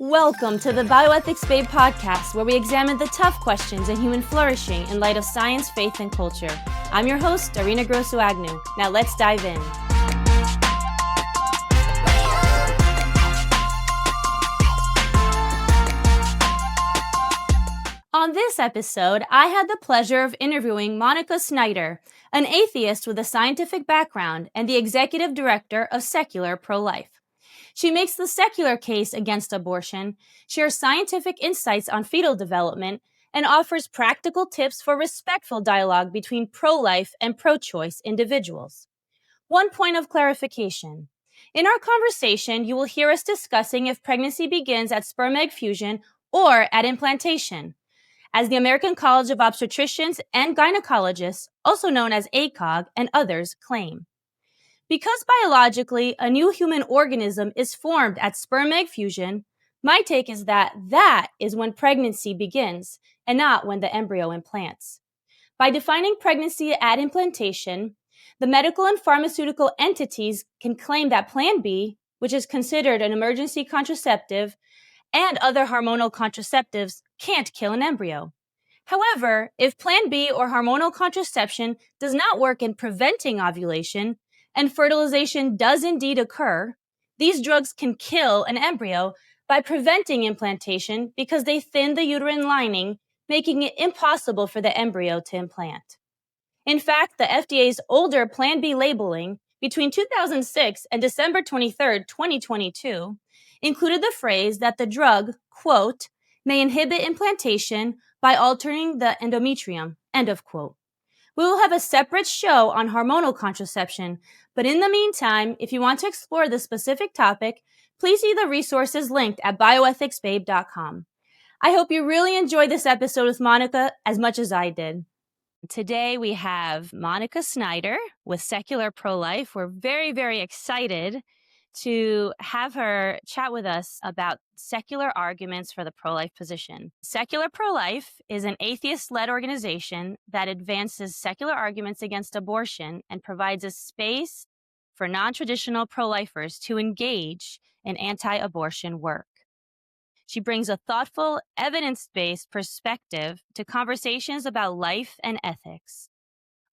Welcome to the Bioethics Babe podcast, where we examine the tough questions in human flourishing in light of science, faith, and culture. I'm your host, Darina Grosso-Agnew. Now let's dive in. On this episode, I had the pleasure of interviewing Monica Snyder, an atheist with a scientific background and the executive director of Secular Pro-Life. She makes the secular case against abortion, shares scientific insights on fetal development, and offers practical tips for respectful dialogue between pro-life and pro-choice individuals. One point of clarification. In our conversation, you will hear us discussing if pregnancy begins at sperm-egg fusion or at implantation. As the American College of Obstetricians and Gynecologists, also known as ACOG, and others claim. Because biologically, a new human organism is formed at sperm-egg fusion, my take is that is when pregnancy begins and not when the embryo implants. By defining pregnancy at implantation, the medical and pharmaceutical entities can claim that Plan B, which is considered an emergency contraceptive, and other hormonal contraceptives can't kill an embryo. However, if Plan B or hormonal contraception does not work in preventing ovulation, and fertilization does indeed occur, these drugs can kill an embryo by preventing implantation because they thin the uterine lining, making it impossible for the embryo to implant. In fact, the FDA's older Plan B labeling between 2006 and December 23, 2022, included the phrase that the drug, quote, may inhibit implantation by altering the endometrium, end of quote. We will have a separate show on hormonal contraception, but in the meantime, if you want to explore this specific topic, please see the resources linked at bioethicsbabe.com. I hope you really enjoyed this episode with Monica as much as I did. Today we have Monica Snyder with Secular Pro-Life. We're very, very excited to have her chat with us about secular arguments for the pro-life position. Secular Pro-Life is an atheist-led organization that advances secular arguments against abortion and provides a space for non-traditional pro-lifers to engage in anti-abortion work. She brings a thoughtful, evidence-based perspective to conversations about life and ethics.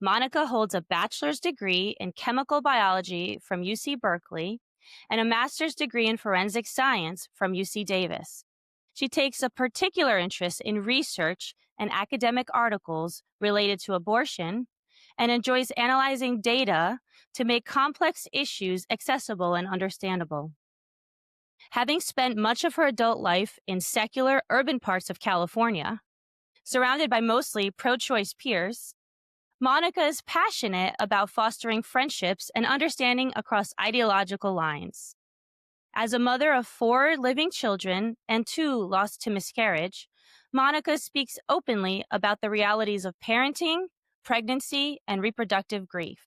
Monica holds a bachelor's degree in chemical biology from UC Berkeley and a master's degree in forensic science from UC Davis. She takes a particular interest in research and academic articles related to abortion and enjoys analyzing data to make complex issues accessible and understandable. Having spent much of her adult life in secular urban parts of California, surrounded by mostly pro-choice peers, Monica is passionate about fostering friendships and understanding across ideological lines. As a mother of 4 living children and 2 lost to miscarriage, Monica speaks openly about the realities of parenting, pregnancy, and reproductive grief.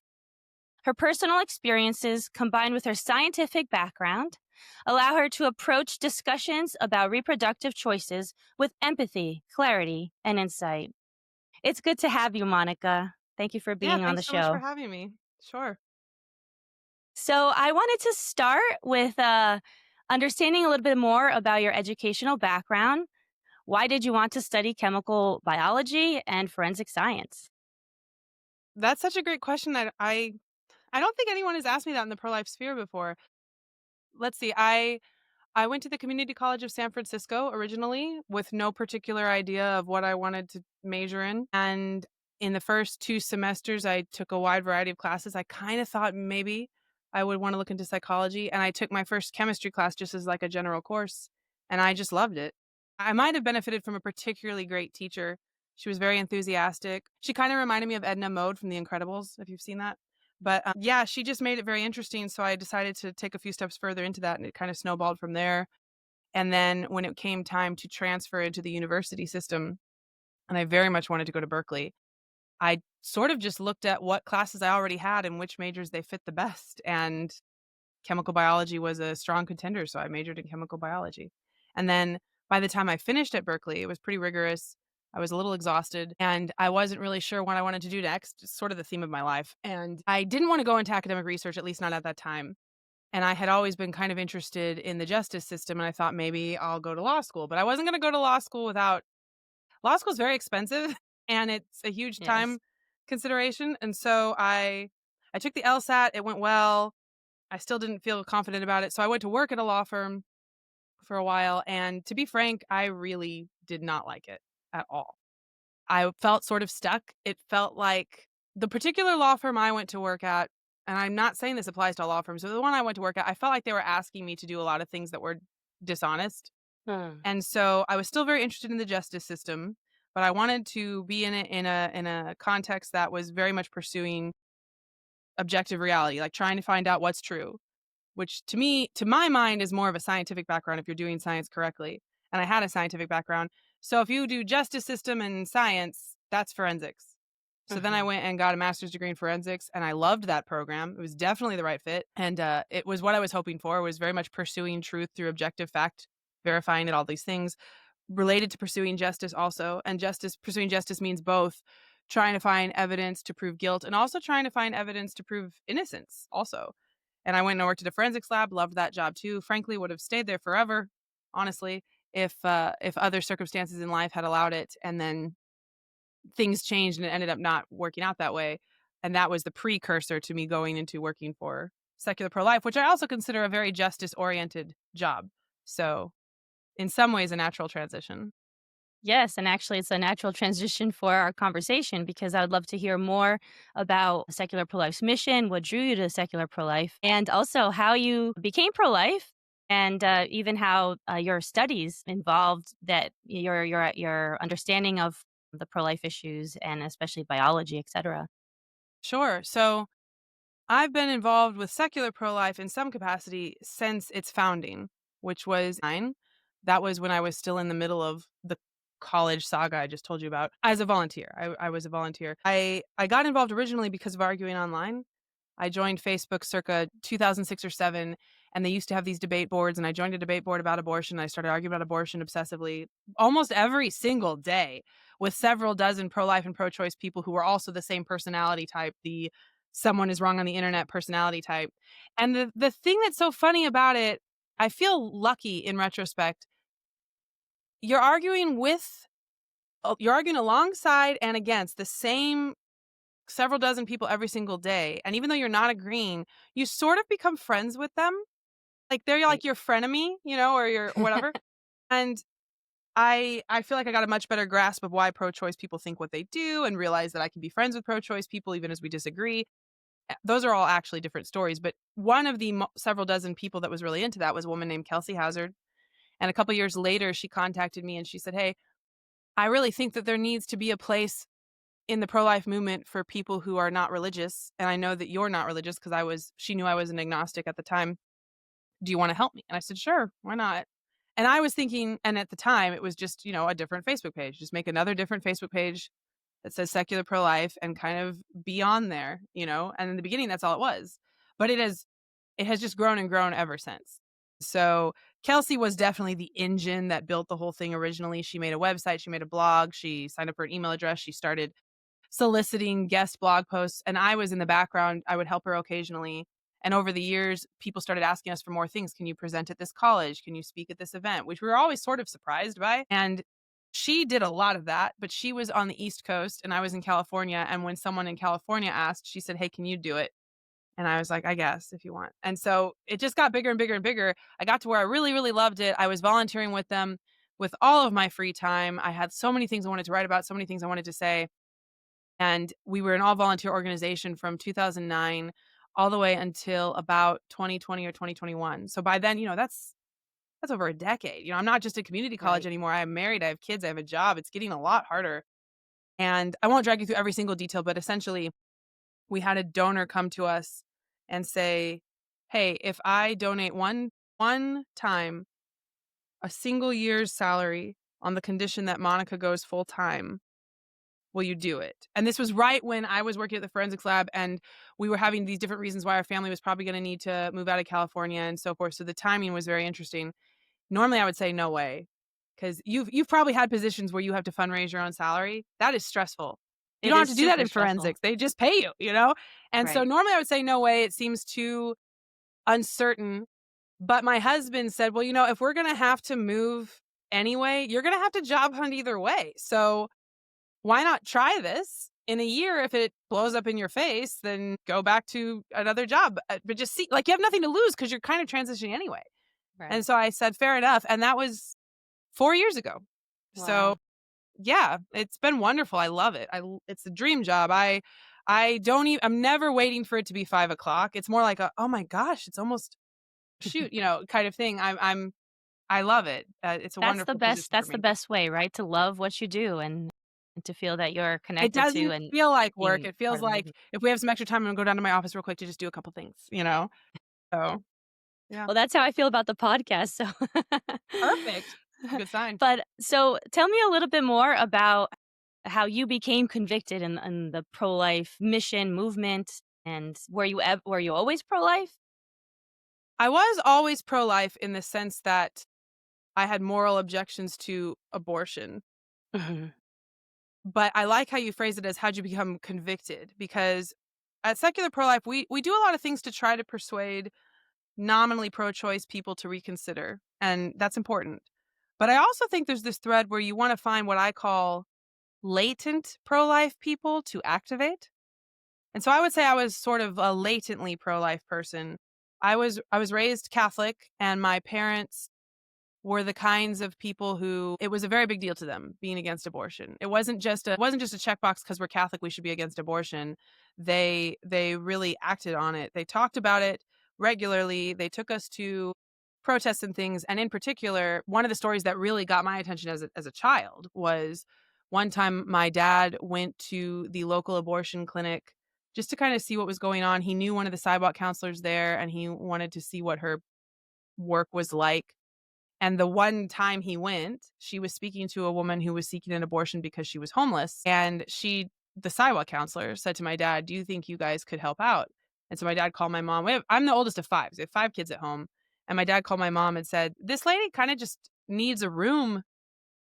Her personal experiences, combined with her scientific background, allow her to approach discussions about reproductive choices with empathy, clarity, and insight. It's good to have you, Monica. Thank you for being on the show. Thanks so much for having me. Sure. So I wanted to start with understanding a little bit more about your educational background. Why did you want to study chemical biology and forensic science? That's such a great question that I don't think anyone has asked me that in the pro-life sphere before. Let's see. I went to the Community College of San Francisco originally with no particular idea of what I wanted to major in. And in the first 2 semesters, I took a wide variety of classes. I kind of thought maybe I would want to look into psychology. And I took my first chemistry class just as like a general course. And I just loved it. I might have benefited from a particularly great teacher. She was very enthusiastic. She kind of reminded me of Edna Mode from The Incredibles, if you've seen that. But yeah, she just made it very interesting. So I decided to take a few steps further into that, and it kind of snowballed from there. And then when it came time to transfer into the university system, and I very much wanted to go to Berkeley, I sort of just looked at what classes I already had and which majors they fit the best. And chemical biology was a strong contender. So I majored in chemical biology. And then by the time I finished at Berkeley, it was pretty rigorous. I was a little exhausted and I wasn't really sure what I wanted to do next. It's sort of the theme of my life. And I didn't want to go into academic research, at least not at that time. And I had always been kind of interested in the justice system, and I thought maybe I'll go to law school, but I wasn't gonna go to law school without law school is very expensive and it's a huge Yes. time consideration, and so I took the LSAT, it went well. I still didn't feel confident about it, so I went to work at a law firm for a while, and to be frank, I really did not like it at all. I felt sort of stuck. It felt like the particular law firm I went to work at, and I'm not saying this applies to all law firms, but the one I went to work at, I felt like they were asking me to do a lot of things that were dishonest. Hmm. And so I was still very interested in the justice system, but I wanted to be in it in a context that was very much pursuing objective reality, like trying to find out what's true, which to me, to my mind, is more of a scientific background if you're doing science correctly. And I had a scientific background. So if you do justice system and science, that's forensics. So then I Hmm. went and got a master's degree in forensics, and I loved that program. It was definitely the right fit, and it was what I was hoping for. It was very much pursuing truth through objective fact, verifying it, all these things related to pursuing justice also. And pursuing justice means both trying to find evidence to prove guilt and also trying to find evidence to prove innocence also. And I went and worked at a forensics lab, loved that job too. Frankly, would have stayed there forever, honestly, if other circumstances in life had allowed it. And then things changed and it ended up not working out that way. And that was the precursor to me going into working for secular pro life, which I also consider a very justice oriented job. So, in some ways, a natural transition. Yes, and actually, it's a natural transition for our conversation because I would love to hear more about secular pro life's mission, what drew you to secular pro life, and also how you became pro life, and even how your studies involved that your understanding of the pro life issues and especially biology, etc. Sure. So, I've been involved with secular pro life in some capacity since its founding, which was nine. That was when I was still in the middle of the college saga I just told you about as a volunteer. I was a volunteer. I got involved originally because of arguing online. I joined Facebook circa 2006 or 7, and they used to have these debate boards, and I joined a debate board about abortion. I started arguing about abortion obsessively almost every single day with several dozen pro-life and pro-choice people who were also the same personality type, the someone is wrong on the internet personality type. And the thing that's so funny about it, I feel lucky in retrospect. You're arguing you're arguing alongside and against the same several dozen people every single day. And even though you're not agreeing, you sort of become friends with them. Like they're Right. like your frenemy, or your whatever. And I feel like I got a much better grasp of why pro-choice people think what they do and realize that I can be friends with pro-choice people even as we disagree. Those are all actually different stories, but one of the several dozen people that was really into that was a woman named Kelsey Hazard. And a couple years later, she contacted me and she said, "Hey, I really think that there needs to be a place in the pro-life movement for people who are not religious, and I know that you're not religious," because she knew I was an agnostic at the time. "Do you wanna help me?" And I said, "Sure, why not?" And I was thinking, and at the time, it was just, a different Facebook page. Just make another different Facebook page that says secular pro-life and kind of be on there, And in the beginning, that's all it was. But it has just grown and grown ever since. So, Kelsey was definitely the engine that built the whole thing originally. She made a website, she made a blog, she signed up for an email address, she started soliciting guest blog posts, and I was in the background. I would help her occasionally. And over the years, people started asking us for more things. Can you present at this college? Can you speak at this event? Which we were always sort of surprised by. And she did a lot of that, but she was on the East Coast and I was in California. And when someone in California asked, she said, "Hey, can you do it?" And I was like, "I guess if you want." And so it just got bigger and bigger and bigger. I got to where I really, really loved it. I was volunteering with them with all of my free time. I had so many things I wanted to write about, so many things I wanted to say. And we were an all volunteer organization from 2009 all the way until about 2020 or 2021. So by then, that's over a decade. I'm not just at community college Right. anymore. I'm married, I have kids, I have a job. It's getting a lot harder. And I won't drag you through every single detail, but essentially, we had a donor come to us and say, "Hey, if I donate one time a single year's salary on the condition that Monica goes full time, will you do it?" And this was right when I was working at the forensics lab and we were having these different reasons why our family was probably going to need to move out of California and so forth. So the timing was very interesting. Normally I would say no way, because you've probably had positions where you have to fundraise your own salary. That is stressful. You It don't have is to do that super in stressful. forensics. They just pay you, you know? And so Right. normally I would say no way. It seems too uncertain. But my husband said, well, if we're going to have to move anyway, you're going to have to job hunt either way. So why not try this? In a year, if it blows up in your face, then go back to another job. But just see, like, you have nothing to lose because you're kind of transitioning anyway. And Right. so I said, fair enough. And that was 4 years ago. So Wow. yeah, it's been wonderful. I love it. It's a dream job. I don't even, I'm never waiting for it to be 5 o'clock. It's more like oh my gosh, it's almost shoot, kind of thing. I love it. It's a That's the wonderful best position for that's the me. best way, right? To love what you do and to feel that you're It connected to doesn't and feel like work. being It part feels of the like movement. if we have some extra time, I'm gonna go down to my office real quick to just do a couple things. So yeah, Well, that's how I feel about the podcast, so perfect. It's a good sign. But so tell me a little bit more about how you became convicted in the pro-life mission movement, and were you always pro-life? I was always pro-life in the sense that I had moral objections to abortion. Mhm. But I like how you phrase it as how'd you become convicted? Because at Secular Pro Life, we do a lot of things to try to persuade nominally pro choice people to reconsider. And that's important. But I also think there's this thread where you want to find what I call latent pro life people to activate. And so I would say I was sort of a latently pro life person. I was raised Catholic, and my parents were the kinds of people who it was a very big deal to them being against abortion. It wasn't just a checkbox because we're Catholic we should be against abortion. They really acted on it. They talked about it regularly. They took us to protests and things. And in particular, one of the stories that really got my attention as a child was one time my dad went to the local abortion clinic just to kind of see what was going on. He knew one of the sidewalk counselors there and he wanted to see what her work was like. And the one time he went, she was speaking to a woman who was seeking an abortion because she was homeless. And the sidewalk counselor, said to my dad, do you think you guys could help out? And so my dad called my mom. I'm the oldest of five. So we have five kids at home. And my dad called my mom and said, this lady kind of just needs a room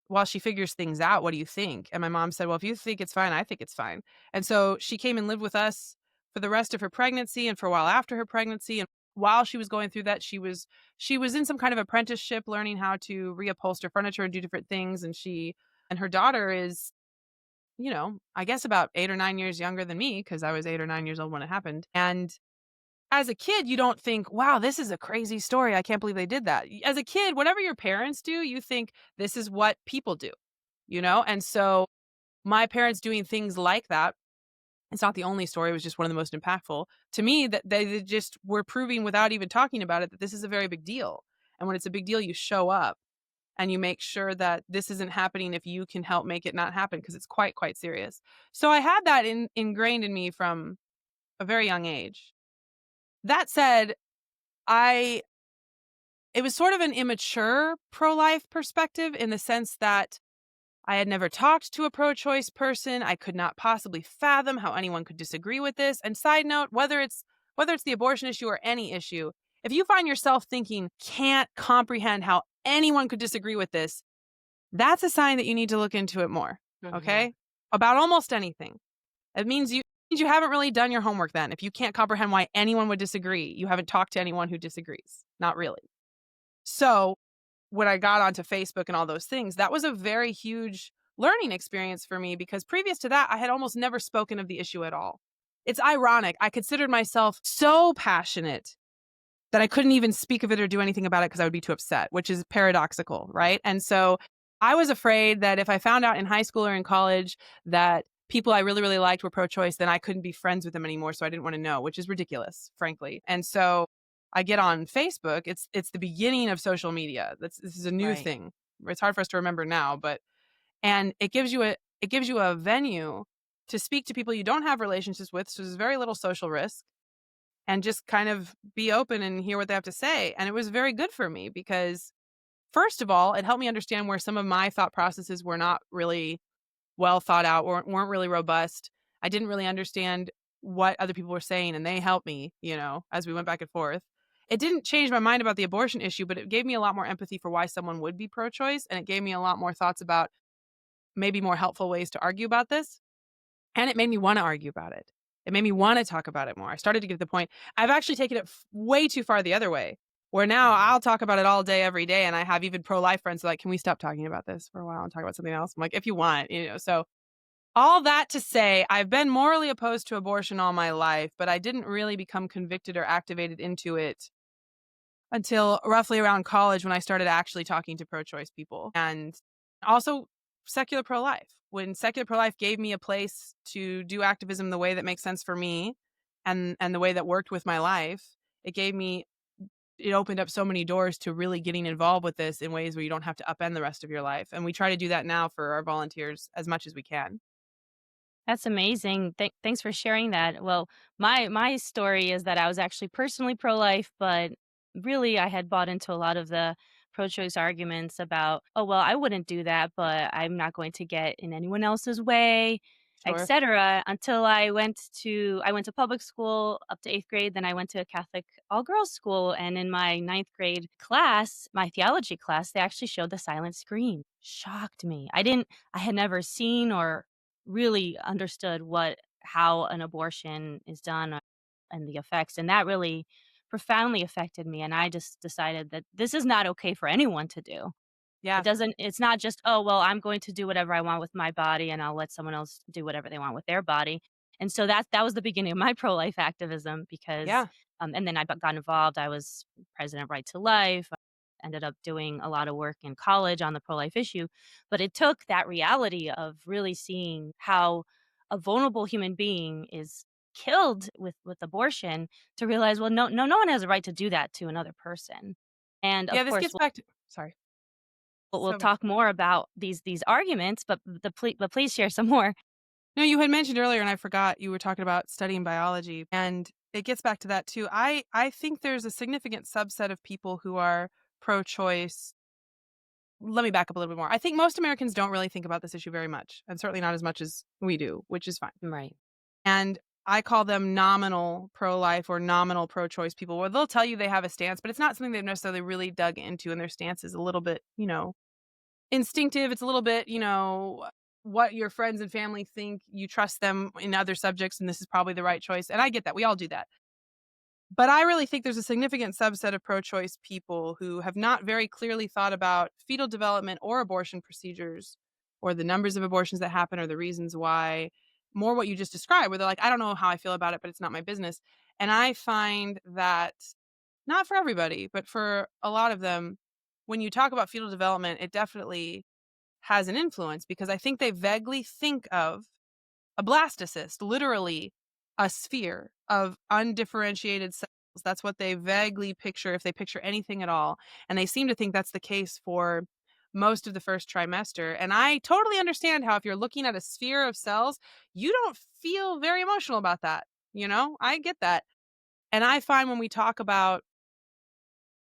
while she figures things out. What do you think? And my mom said, well, if you think it's fine, I think it's fine. And so she came and lived with us for the rest of her pregnancy and for a while after her pregnancy. And while she was going through that, she was in some kind of apprenticeship learning how to reupholster furniture and do different things. And her daughter is, I guess about 8 or 9 years younger than me because I was 8 or 9 years old when it happened. And as a kid, you don't think, wow, this is a crazy story. I can't believe they did that. As a kid, whatever your parents do, you think this is what people do. And so my parents doing things like that, it's not the only story, it was just one of the most impactful to me, that they just were proving without even talking about it that this is a very big deal. And when it's a big deal, you show up and you make sure that this isn't happening if you can help make it not happen because it's quite, quite serious. So I had that ingrained in me from a very young age. That said, I it was sort of an immature pro-life perspective in the sense that I had never talked to a pro-choice person. I could not possibly fathom how anyone could disagree with this. And side note, whether it's the abortion issue or any issue, if you find yourself thinking can't comprehend how anyone could disagree with this, that's a sign that you need to look into it more. Mhm. Okay? About almost anything. It means you haven't really done your homework then. If you can't comprehend why anyone would disagree, you haven't talked to anyone who disagrees. Not really. So when I got onto Facebook and all those things, that was a very huge learning experience for me because previous to that, I had almost never spoken of the issue at all. It's ironic. I considered myself so passionate that I couldn't even speak of it or do anything about it because I would be too upset, which is paradoxical, right? And so I was afraid that if I found out in high school or in college that people I really, really liked were pro choice, then I couldn't be friends with them anymore. So I didn't want to know, which is ridiculous, frankly. And so I get on Facebook. It's the beginning of social media. This is a new Right. thing. It's hard for us to remember now, but and it gives you a venue to speak to people you don't have relationships with. So there's very little social risk and just kind of be open and hear what they have to say. And it was very good for me because, first of all, it helped me understand where some of my thought processes were not really well thought out, weren't really robust. I didn't really understand what other people were saying, and they helped me, as we went back and forth. It didn't change my mind about the abortion issue, but it gave me a lot more empathy for why someone would be pro choice. And it gave me a lot more thoughts about maybe more helpful ways to argue about this. And it made me want to argue about it. It made me want to talk about it more. I started to get to the point. I've actually taken it way too far the other way, where now Mhm. I'll talk about it all day, every day. And I have even pro life friends like, can we stop talking about this for a while and talk about something else? I'm like, if you want, So all that to say, I've been morally opposed to abortion all my life, but I didn't really become convicted or activated into it until roughly around college when I started actually talking to pro-choice people, and also secular pro-life. When secular pro-life gave me a place to do activism the way that makes sense for me and the way that worked with my life, it opened up so many doors to really getting involved with this in ways where you don't have to upend the rest of your life. And we try to do that now for our volunteers as much as we can. That's amazing. Thanks for sharing that. Well, my story is that I was actually personally pro-life, but really I had bought into a lot of the pro-choice arguments about, oh well, I wouldn't do that, but I'm not going to get in anyone else's way, Sure. etc. Until I went to public school up to 8th grade, then I went to a Catholic all-girls school, and in my ninth grade class, my theology class, they actually showed the silent scream. Shocked me. I had never seen or really understood how an abortion is done, and the effects, and that really profoundly affected me, and I just decided that this is not okay for anyone to do. Yeah. It's not just, "Oh, well, I'm going to do whatever I want with my body, and I'll let someone else do whatever they want with their body." And so that was the beginning of my pro-life activism because, Yeah. and then I got involved. I was president of Right to Life, ended up doing a lot of work in college on the pro-life issue, but it took that reality of really seeing how a vulnerable human being is killed with abortion to realize, well, no one has a right to do that to another person. And, Yeah, of this course, gets back to sorry. we'll So talk more about these arguments, but please share some more. no, you had mentioned earlier, and I forgot you were talking about studying biology, and it gets back to that too. I think there's a significant subset of people who are pro-choice. Let me back up a little bit more. I think most Americans don't really think about this issue very much, and certainly not as much as we do, which is fine. Right. And I call them nominal pro-life or nominal pro-choice people, where they'll tell you they have a stance, but it's not something they've necessarily really dug into, and their stance is a little bit, instinctive. It's a little bit, what your friends and family think. You trust them in other subjects, and this is probably the right choice. And I get that. We all do that. But I really think there's a significant subset of pro choice people who have not very clearly thought about fetal development or abortion procedures or the numbers of abortions that happen or the reasons why. More what you just described, where they're like, I don't know how I feel about it, but it's not my business. And I find that not for everybody, but for a lot of them, when you talk about fetal development, it definitely has an influence because I think they vaguely think of a blastocyst, literally a sphere of undifferentiated cells. That's what they vaguely picture if they picture anything at all. And they seem to think that's the case for most of the first trimester. And I totally understand how, if you're looking at a sphere of cells, you don't feel very emotional about that. I get that. And I find when we talk about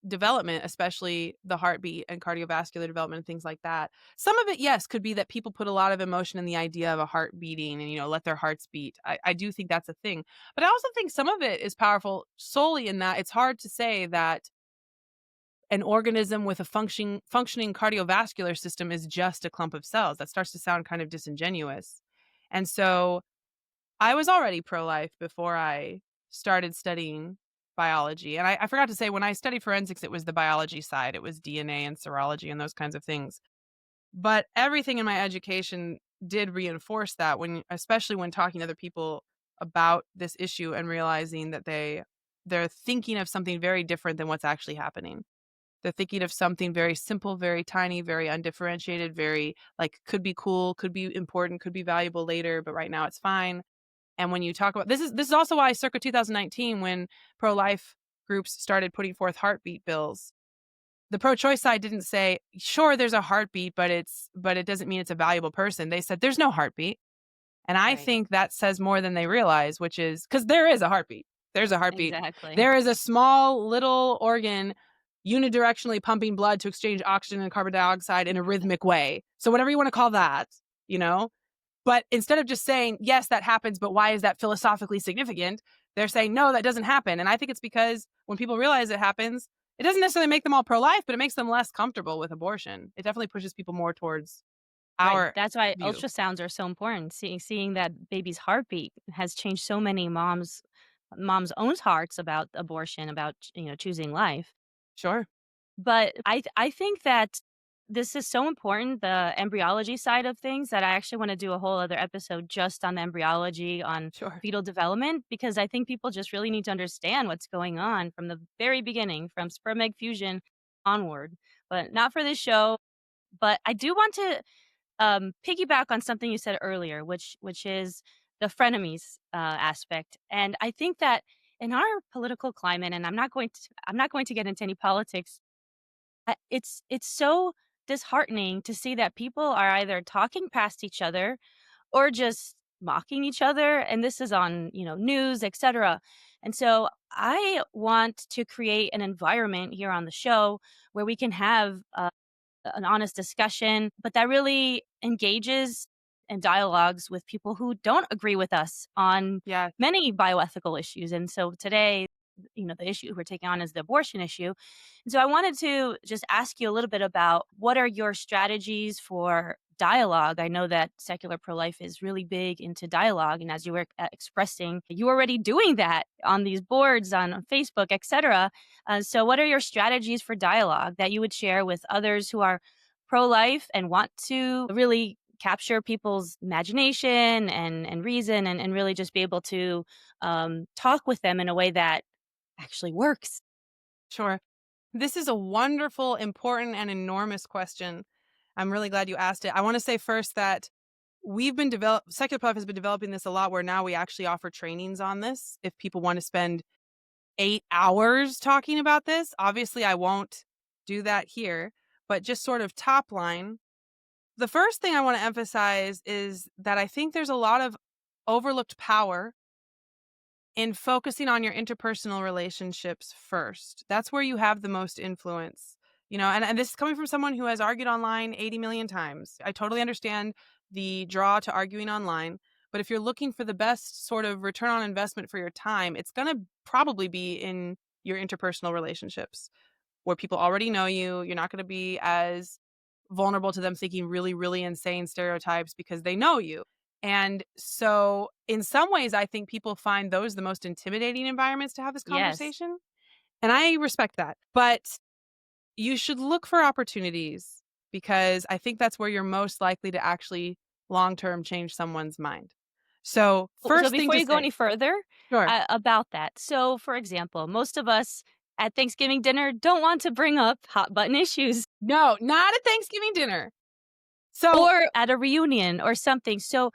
development, especially the heartbeat and cardiovascular development and things like that. Some of it, yes, could be that people put a lot of emotion in the idea of a heart beating and, let their hearts beat. I do think that's a thing. But I also think some of it is powerful solely in that it's hard to say that an organism with a functioning cardiovascular system is just a clump of cells. That starts to sound kind of disingenuous. And so I was already pro-life before I started studying biology, and I forgot to say, when I studied forensics, it was the biology side. It was DNA and serology and those kinds of things. But everything in my education did reinforce that, especially when talking to other people about this issue and realizing that they're thinking of something very different than what's actually happening. They're thinking of something very simple, very tiny, very undifferentiated, very, like, could be cool, could be important, could be valuable later, but right now it's fine. And when you talk about this is also why circa 2019, when pro-life groups started putting forth heartbeat bills, the pro-choice side didn't say, sure, there's a heartbeat, but it doesn't mean it's a valuable person. They said there's no heartbeat. And I Right. think that says more than they realize, which is because there is a heartbeat. There's a heartbeat. Exactly. There is a small little organ unidirectionally pumping blood to exchange oxygen and carbon dioxide in a rhythmic way. So whatever you want to call that, you know, but instead of just saying, yes, that happens, but why is that philosophically significant? They're saying, no, that doesn't happen. And I think it's because when people realize it happens, it doesn't necessarily make them all pro-life, but it makes them less comfortable with abortion. It definitely pushes people more towards Right. our That's why view. ultrasounds are so important. Seeing that baby's heartbeat has changed so many moms' own hearts about abortion, about, choosing life. Sure. But I think that this is so important, the embryology side of things, that I actually wanna do a whole other episode just on the embryology, on Sure. fetal development, because I think people just really need to understand what's going on from the very beginning, from sperm egg fusion onward. But not for this show. But I do want to piggyback on something you said earlier, which is the frenemies aspect. And I think that in our political climate, and I'm not going to get into any politics. It's so disheartening to see that people are either talking past each other or just mocking each other, and this is on news, etc. And so I want to create an environment here on the show where we can have an honest discussion, but that really engages and dialogues with people who don't agree with us on Yes. many bioethical issues. And so today, the issue we're taking on is the abortion issue. And so I wanted to just ask you a little bit about what are your strategies for dialogue. I know that secular pro-life is really big into dialogue, and as you were expressing, you are already doing that on these boards on Facebook, etc. So, what are your strategies for dialogue that you would share with others who are pro life and want to really capture people's imagination and reason, and really just be able to talk with them in a way that actually works? Sure. This is a wonderful, important, and enormous question. I'm really glad you asked it. I want to say first that Secular Puff has been developing this a lot where now we actually offer trainings on this. If people want to spend 8 hours talking about this, obviously I won't do that here, but just sort of top line. The first thing I want to emphasize is that I think there's a lot of overlooked power in focusing on your interpersonal relationships first. That's where you have the most influence. And this is coming from someone who has argued online 80 million times. I totally understand the draw to arguing online, but if you're looking for the best sort of return on investment for your time, it's going to probably be in your interpersonal relationships where people already know you. You're not going to be as vulnerable to them thinking really, really insane stereotypes because they know you. And so, in some ways, I think people find those the most intimidating environments to have this Yes. conversation. And I respect that. But you should look for opportunities because I think that's where you're most likely to actually long term change someone's mind. So, So first thing before to you go say, any further sure. about that, so for example, most of us at Thanksgiving dinner don't want to bring up hot button issues No, not at Thanksgiving dinner. So, or at a reunion or something. So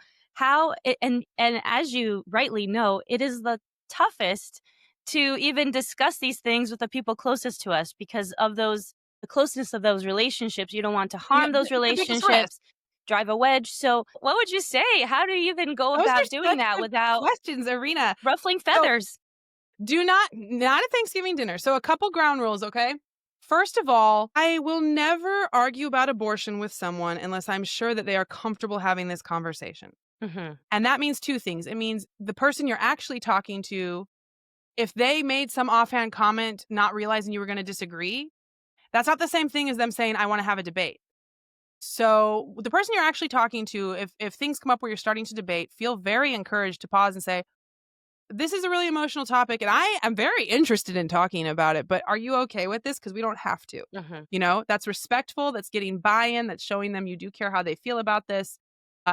and as you rightly know, it is the toughest to even discuss these things with the people closest to us because of the closeness of those relationships. You don't want to yeah, harm those it's the biggest risk. relationships, drive a wedge. So what would you say? How do you even go Those about are doing such that good without questions, Arena. ruffling So, feathers? do not at Thanksgiving dinner. So a couple ground rules, okay? First of all, I will never argue about abortion with someone unless I'm sure that they are comfortable having this conversation. Mhm. And that means two things. It means the person you're actually talking to, if they made some offhand comment not realizing you were going to disagree, that's not the same thing as them saying I want to have a debate. So, the person you're actually talking to, if things come up where you're starting to debate, feel very encouraged to pause and say, this is a really emotional topic and I am very interested in talking about it, but are you okay with this? Because we don't have to. Mhm. That's respectful, that's getting buy-in, that's showing them you do care how they feel about this.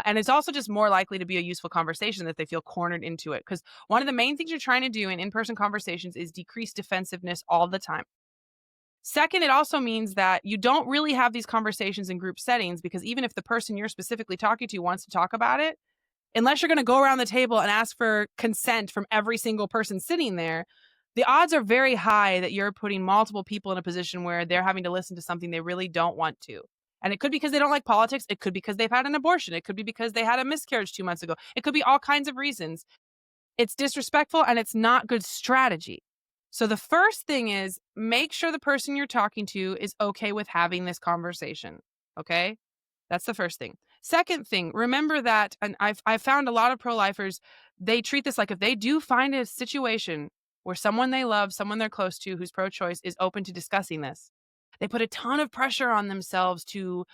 And it's also just more likely to be a useful conversation that they feel cornered into it. Because one of the main things you're trying to do in person conversations is decrease defensiveness all the time. Second, it also means that you don't really have these conversations in group settings because even if the person you're specifically talking to wants to talk about it, unless you're going to go around the table and ask for consent from every single person sitting there, the odds are very high that you're putting multiple people in a position where they're having to listen to something they really don't want to. And it could be because they don't like politics. It could be because they've had an abortion. It could be because they had a miscarriage 2 months ago. It could be all kinds of reasons. It's disrespectful and it's not good strategy. So the first thing is make sure the person you're talking to is okay with having this conversation. Okay? That's the first thing. Second thing, remember that, and I've found a lot of pro-lifers, they treat this like if they do find a situation where someone they love, someone they're close to who's pro-choice is open to discussing this, they put a ton of pressure on themselves to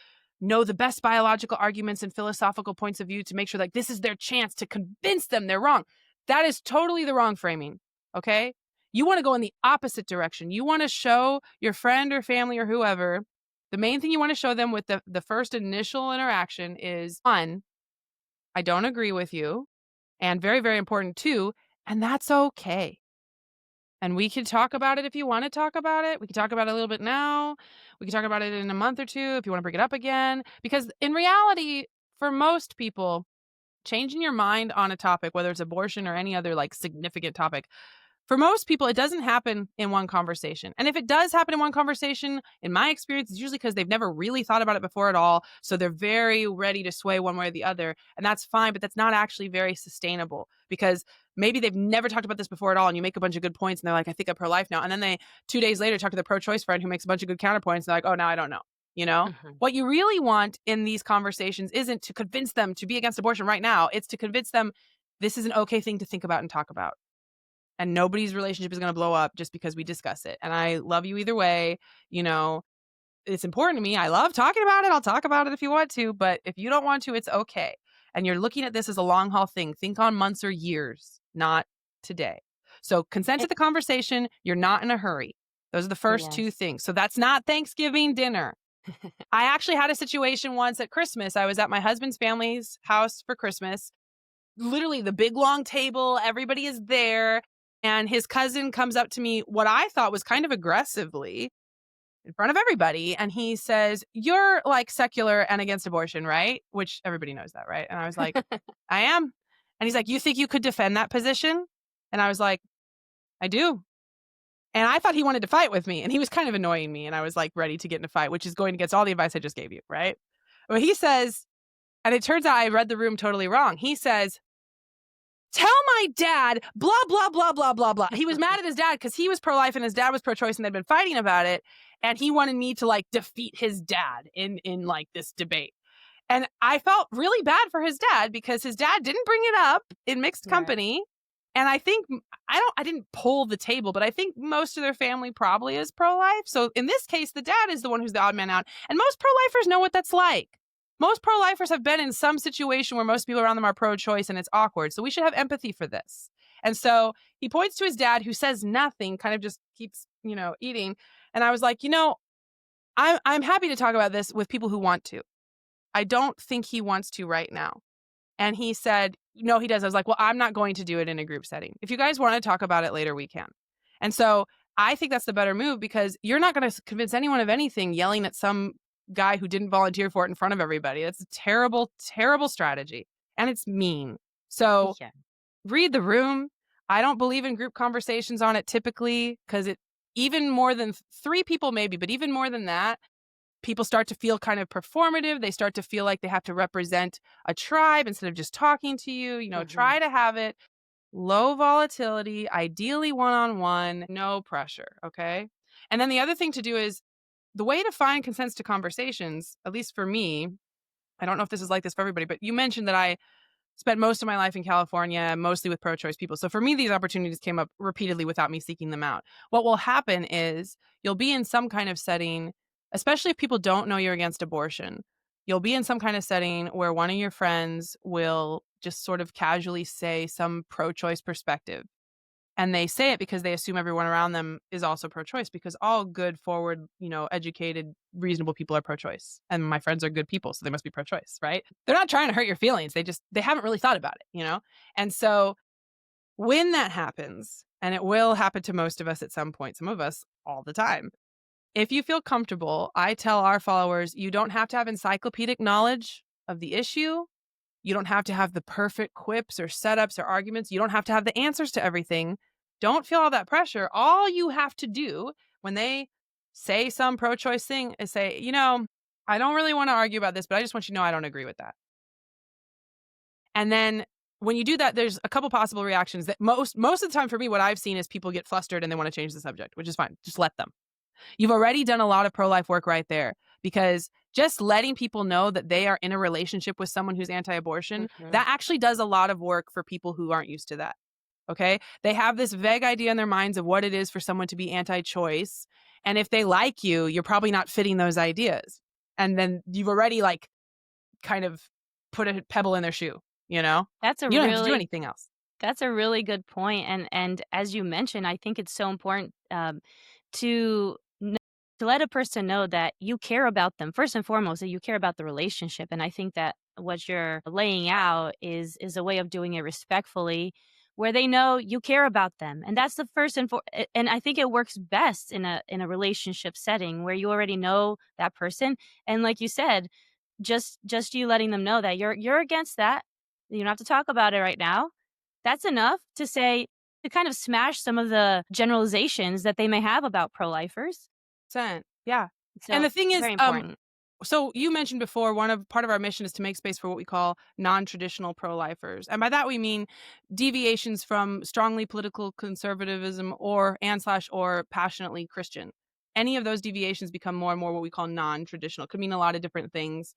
know the best biological arguments and philosophical points of view to make sure like this is their chance to convince them they're wrong. That is totally the wrong framing. Okay. You want to go in the opposite direction. You want to show your friend or family or whoever, the main thing you want to show them with the first initial interaction is one, I don't agree with you. And very, very important too. And that's okay. And we can talk about it if you want to talk about it. We can talk about it a little bit now. We can talk about it in a month or two if you want to bring it up again. Because in reality, for most people, changing your mind on a topic, whether it's abortion or any other like significant topic, for most people, it doesn't happen in one conversation. And if it does happen in one conversation, in my experience, it's usually because they've never really thought about it before at all. So they're very ready to sway one way or the other. And that's fine, but that's not actually very sustainable because maybe they've never talked about this before at all. And you make a bunch of good points and they're like, I think I'm pro-life now. And then they 2 days later talk to the pro-choice friend who makes a bunch of good counterpoints. And they're like, oh, now I don't know. You know, what you really want in these conversations isn't to convince them to be against abortion right now. It's to convince them this is an okay thing to think about and talk about. And nobody's relationship is going to blow up just because we discuss it. And I love you either way. You know, it's important to me. I love talking about it. I'll talk about it if you want to. But if you don't want to, it's okay. And you're looking at this as a long haul thing. Think on months or years, not today. So consent to the conversation. You're not in a hurry. Those are the first two things. So that's not Thanksgiving dinner. I actually had a situation once at Christmas. I was at my husband's family's house for Christmas. Literally the big long table. Everybody is there. And his cousin comes up to me, what I thought was kind of aggressively in front of everybody. And he says, you're like secular and against abortion, right? Which everybody knows that, right? And I was like, I am. And he's like, you think you could defend that position? And I was like, I do. And I thought he wanted to fight with me. And he was kind of annoying me. And I was like ready to get in a fight, which is going against all the advice I just gave you, right? Well, he says, and it turns out I read the room totally wrong. He says, tell my dad, blah, blah, blah, blah, blah, blah. He was mad at his dad because he was pro-life and his dad was pro-choice and they'd been fighting about it. And he wanted me to like defeat his dad in like this debate. And I felt really bad for his dad because his dad didn't bring it up in mixed company. And I think I didn't pull the table, but I think most of their family probably is pro-life. So in this case, the dad is the one who's the odd man out. And most pro-lifers know what that's like. Most pro-lifers have been in some situation where most people around them are pro-choice and it's awkward. So we should have empathy for this. And so he points to his dad who says nothing, kind of just keeps, eating. And I was like, I'm happy to talk about this with people who want to. I don't think he wants to right now. And he said, no, he does. I was like, well, I'm not going to do it in a group setting. If you guys want to talk about it later, we can. And so I think that's the better move because you're not going to convince anyone of anything yelling at some guy who didn't volunteer for it in front of everybody. That's a terrible, terrible strategy. And it's mean. So read the room. I don't believe in group conversations on it typically because it even more than 3 people maybe, but even more than that, people start to feel kind of performative. They start to feel like they have to represent a tribe instead of just talking to you. Try to have it low volatility, ideally one-on-one, no pressure. Okay. And then the other thing to do is the way to find consents to conversations, at least for me, I don't know if this is like this for everybody, but you mentioned that I spent most of my life in California, mostly with pro-choice people. So for me, these opportunities came up repeatedly without me seeking them out. What will happen is you'll be in some kind of setting, especially if people don't know you're against abortion. You'll be in some kind of setting where one of your friends will just sort of casually say some pro-choice perspective. And they say it because they assume everyone around them is also pro-choice because all good, forward, educated, reasonable people are pro-choice. And my friends are good people, so they must be pro-choice, right? They're not trying to hurt your feelings. They haven't really thought about it, And so when that happens, and it will happen to most of us at some point, some of us all the time, if you feel comfortable, I tell our followers, you don't have to have encyclopedic knowledge of the issue. You don't have to have the perfect quips or setups or arguments. You don't have to have the answers to everything. Don't feel all that pressure. All you have to do when they say some pro-choice thing is say, I don't really want to argue about this, but I just want you to know I don't agree with that. And then when you do that, there's a couple possible reactions that most of the time for me, what I've seen is people get flustered and they want to change the subject, which is fine. Just let them. You've already done a lot of pro-life work right there because just letting people know that they are in a relationship with someone who's anti-abortion, that actually does a lot of work for people who aren't used to that. Okay. They have this vague idea in their minds of what it is for someone to be anti-choice. And if they like you, you're probably not fitting those ideas. and then you've already like kind of put a pebble in their shoe, you know? That's a You don't have to do really anything else. That's a really good point, and as you mentioned, I think it's so important, to kn to let a person know that you care about them. First and foremost, that you care about the relationship, and I think that what you're laying out is a way of doing it respectfully, where they know you care about them, and that's the first and I think it works best in a relationship setting where you already know that person, and like you said, just you letting them know that you're against that. You don't have to talk about it right now. That's enough to say to kind of smash some of the generalizations that they may have about pro-lifers. Yeah. And So, the thing is, very important. so you mentioned before, part of our mission is to make space for what we call non-traditional pro-lifers. And by that we mean deviations from strongly political conservatism or passionately Christian. Any of those deviations become more and more what we call non-traditional. It could mean a lot of different things.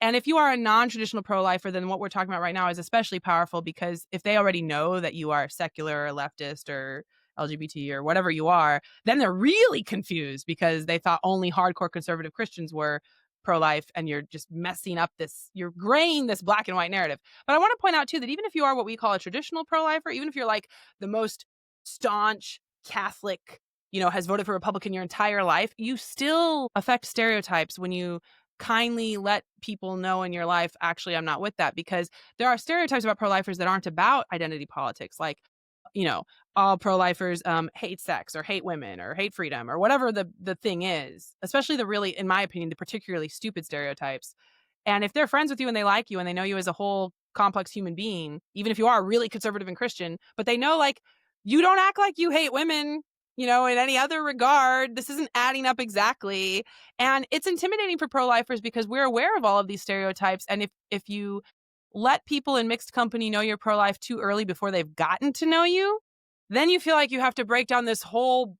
And if you are a non-traditional pro-lifer, then what we're talking about right now is especially powerful, because if they already know that you are secular or leftist or LGBT or whatever you are, then they're really confused because they thought only hardcore conservative Christians were pro-life, and you're just you're graying this black and white narrative. But I want to point out too that even if you are what we call a traditional pro-lifer, even if you're like the most staunch Catholic, has voted for Republican your entire life, you still affect stereotypes when you kindly let people know in your life, actually, I'm not with that, because there are stereotypes about pro-lifers that aren't about identity politics, like, you know, all pro-lifers hate sex or hate women or hate freedom or whatever the thing is, especially the really, in my opinion, the particularly stupid stereotypes. And if they're friends with you and they like you and they know you as a whole complex human being, even if you are really conservative and Christian, but they know like you don't act like you hate women, in any other regard, this isn't adding up exactly. And it's intimidating for pro-lifers because we're aware of all of these stereotypes. And if you let people in mixed company know you're pro-life too early before they've gotten to know you, then you feel like you have to break down this whole,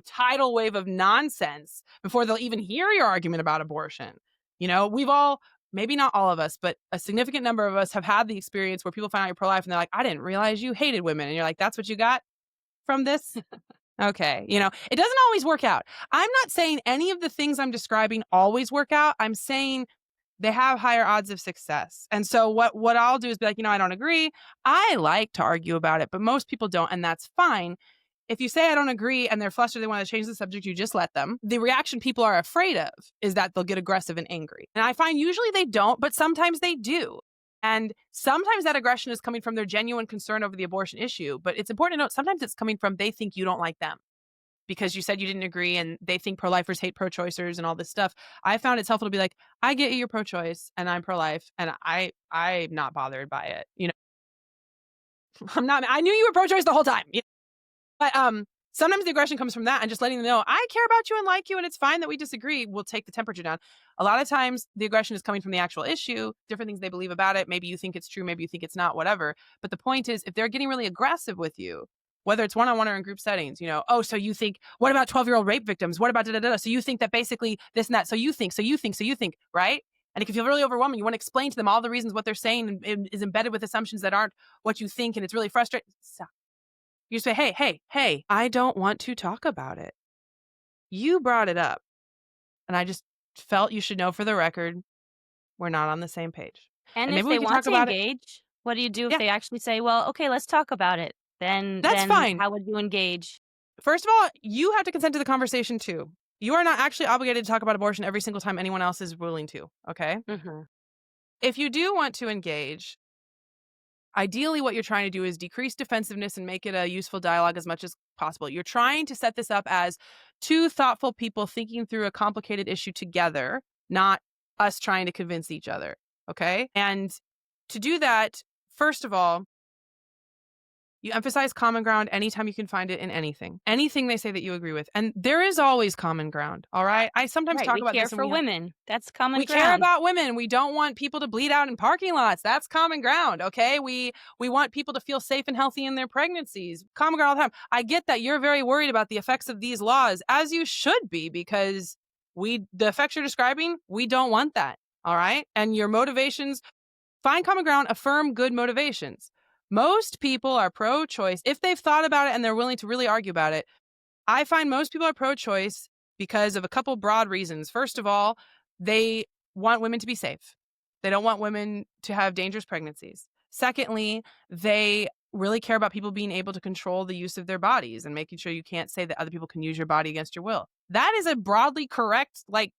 tidal wave of nonsense before they'll even hear your argument about abortion. We've all, maybe not all of us, but a significant number of us have had the experience where people find out you're pro-life and they're like, I didn't realize you hated women. And you're like, that's what you got from this? Okay. It doesn't always work out. I'm not saying any of the things I'm describing always work out. I'm saying they have higher odds of success. And so what I'll do is be like, I don't agree. I like to argue about it, but most people don't, and that's fine. If you say I don't agree and they're flustered, they want to change the subject, you just let them. The reaction people are afraid of is that they'll get aggressive and angry. And I find usually they don't, but sometimes they do. And sometimes that aggression is coming from their genuine concern over the abortion issue. But it's important to note, sometimes it's coming from they think you don't like them because you said you didn't agree and they think pro-lifers hate pro-choicers and all this stuff. I found it's helpful to be like, I get you're pro-choice and I'm pro-life and I'm not bothered by it. I knew you were pro-choice the whole time. But sometimes the aggression comes from that, and just letting them know, I care about you and like you, and it's fine that we disagree. We'll take the temperature down. A lot of times the aggression is coming from the actual issue, different things they believe about it. Maybe you think it's true, maybe you think it's not, whatever. But the point is, if they're getting really aggressive with you, whether it's one-on-one or in group settings, oh, so you think, what about 12-year-old rape victims? What about da-da-da? So you think that basically this and that. So you think, right? And it can feel really overwhelming. You want to explain to them all the reasons what they're saying is embedded with assumptions that aren't what you think, and it's really frustrating. Stop. You say, hey, I don't want to talk about it. You brought it up. And I just felt you should know for the record, we're not on the same page. And if maybe they we can want talk to about it. engage, what do you do if Yeah, they actually say, "Well, okay, let's talk about it." that's Then fine. how would you engage? First of all, you have to consent to the conversation too. You are not actually obligated to talk about abortion every single time anyone else is willing to, okay? Mhm. If you do want to engage, ideally what you're trying to do is decrease defensiveness and make it a useful dialogue as much as possible. You're trying to set this up as two thoughtful people thinking through a complicated issue together, not us trying to convince each other, okay? And to do that, first of all, you emphasize common ground anytime you can find it in anything they say that you agree with. And there is always common ground, all right? I sometimes Right, talk we about care this, and for women. That's common we care ground. about women. We don't want people to bleed out in parking lots. That's common ground, okay? We want people to feel safe and healthy in their pregnancies. Common ground all the time. I get that you're very worried about the effects of these laws, as you should be, because the effects you're describing, we don't want that, all right? And your motivations, find common ground, affirm good motivations. Most people are pro-choice if they've thought about it and they're willing to really argue about it. I find most people are pro-choice because of a couple broad reasons. First of all, They want women to be safe. They don't want women to have dangerous pregnancies. Secondly, they really care about people being able to control the use of their bodies and making sure you can't say that other people can use your body against your will. That is a broadly correct, like,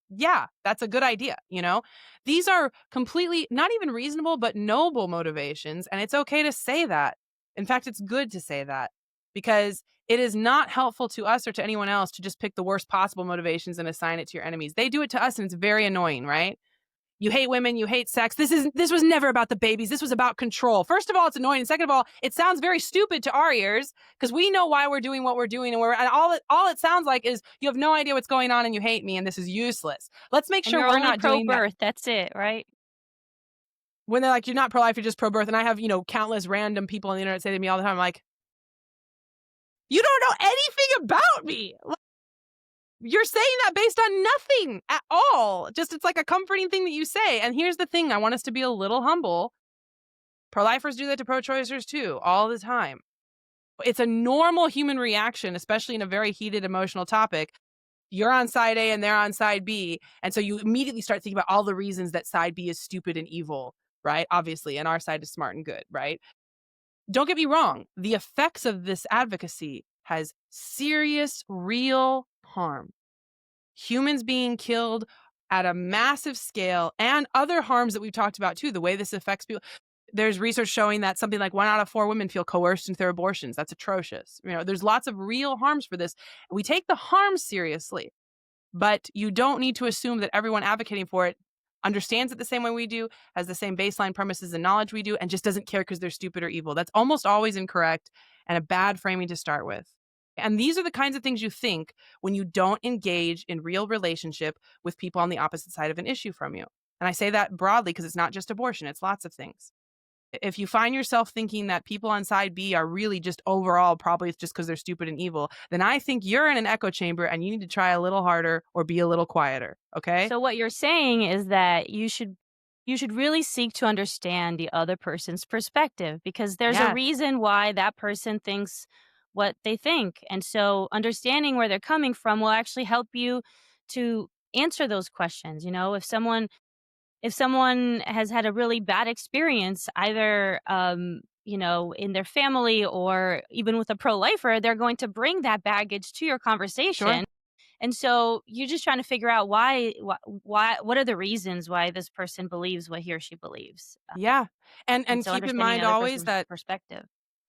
yeah, that's a good idea, you know? These are completely not even reasonable, but noble motivations. And it's okay to say that. In fact, it's good to say that because it is not helpful to us or to anyone else to just pick the worst possible motivations and assign it to your enemies. They do it to us and it's very annoying, right? You hate women, you hate sex. This was never about the babies. This was about control. First of all, it's annoying. And second of all, it sounds very stupid to our ears because we know why we're doing what we're doing. And all it sounds like is you have no idea what's going on and you hate me and this is useless. Let's make And sure you're we're only not doing that. pro-birth. That's it, right? When they're like, you're not pro-life, you're just pro-birth. And I have, countless random people on the internet say to me all the time, I'm like, you don't know anything about me. You're saying that based on nothing at all. Just it's like a comforting thing that you say. And here's the thing. I want us to be a little humble. Pro-lifers do that to pro-choicers too, all the time. It's a normal human reaction, especially in a very heated emotional topic. You're on side A and they're on side B. And so you immediately start thinking about all the reasons that side B is stupid and evil, right? Obviously, and our side is smart and good, right? Don't get me wrong. The effects of this advocacy has serious, real harm. Humans being killed at a massive scale and other harms that we've talked about too, the way this affects people. There's research showing that something like 1 out of 4 women feel coerced into their abortions. That's atrocious. There's lots of real harms for this. We take the harms seriously, but you don't need to assume that everyone advocating for it understands it the same way we do, has the same baseline premises and knowledge we do, and just doesn't care because they're stupid or evil. That's almost always incorrect and a bad framing to start with. And these are the kinds of things you think when you don't engage in real relationship with people on the opposite side of an issue from you. And I say that broadly because it's not just abortion, it's lots of things. If you find yourself thinking that people on side B are really just overall, probably it's just because they're stupid and evil, then I think you're in an echo chamber and you need to try a little harder or be a little quieter. Okay? So what you're saying is that you should really seek to understand the other person's perspective because there's a Yes. reason why that person thinks what they think. And so understanding where they're coming from will actually help you to answer those questions. If someone has had a really bad experience, either in their family or even with a pro-lifer, they're going to bring that baggage to your Sure. conversation. And so you're just trying to figure out what are the reasons why this person believes what he or she believes. Yeah. And And and so keep in understanding mind the other always person's that perspective.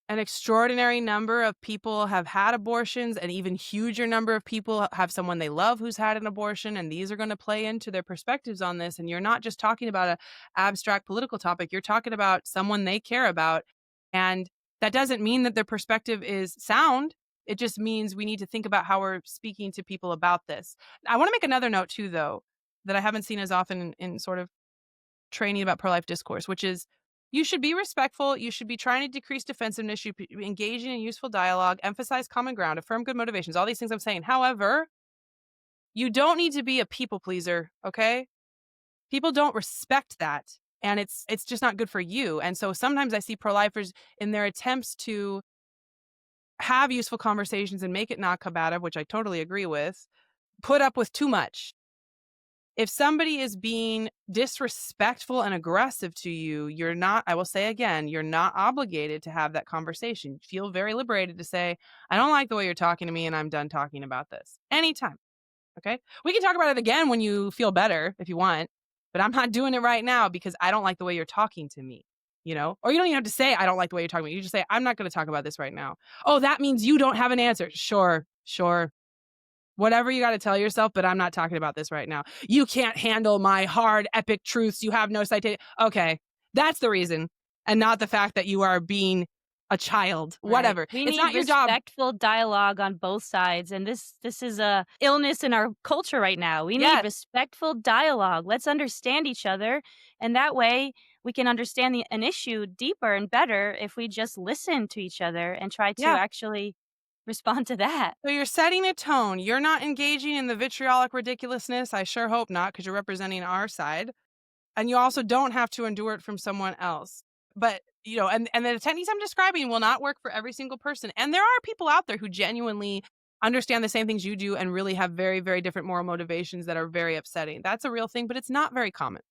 an extraordinary number of people have had abortions, an even huger number of people have someone they love who's had an abortion, and these are going to play into their perspectives on this. And you're not just talking about an abstract political topic, you're talking about someone they care about. And that doesn't mean that their perspective is sound. It just means we need to think about how we're speaking to people about this. I want to make another note too, though, that I haven't seen as often in sort of training about pro-life discourse, which is you should be respectful. You should be trying to decrease defensiveness. You should be engaging in useful dialogue, emphasize common ground, affirm good motivations, all these things I'm saying. However, you don't need to be a people pleaser, okay? People don't respect that. And it's just not good for you. And so sometimes I see pro-lifers in their attempts to have useful conversations and make it not combative, which I totally agree with, put up with too much. If somebody is being disrespectful and aggressive to you, you're not, I will say again, you're not obligated to have that conversation. Feel very liberated to say, I don't like the way you're talking to me and I'm done talking about this. Anytime. Okay. We can talk about it again when you feel better if you want, but I'm not doing it right now because I don't like the way you're talking to me. Or you don't even have to say, I don't like the way you're talking to me. You just say, I'm not going to talk about this right now. Oh, that means you don't have an answer. Sure. Whatever you got to tell yourself, but I'm not talking about this right now. You can't handle my hard, epic truths. You have no citation. Okay, that's the reason, and not the fact that you are being a child. Right. Whatever. We It's need not your job. respectful dialogue on both sides, and this is a illness in our culture right now. We need Yes. respectful dialogue. Let's understand each other, and that way we can understand an issue deeper and better if we just listen to each other and try to Yeah. actually respond to that. So you're setting a tone. You're not engaging in the vitriolic ridiculousness. I sure hope not, because you're representing our side. And you also don't have to endure it from someone else. But, and the techniques I'm describing will not work for every single person. And there are people out there who genuinely understand the same things you do and really have very, very different moral motivations that are very upsetting. That's a real thing, but it's not very common.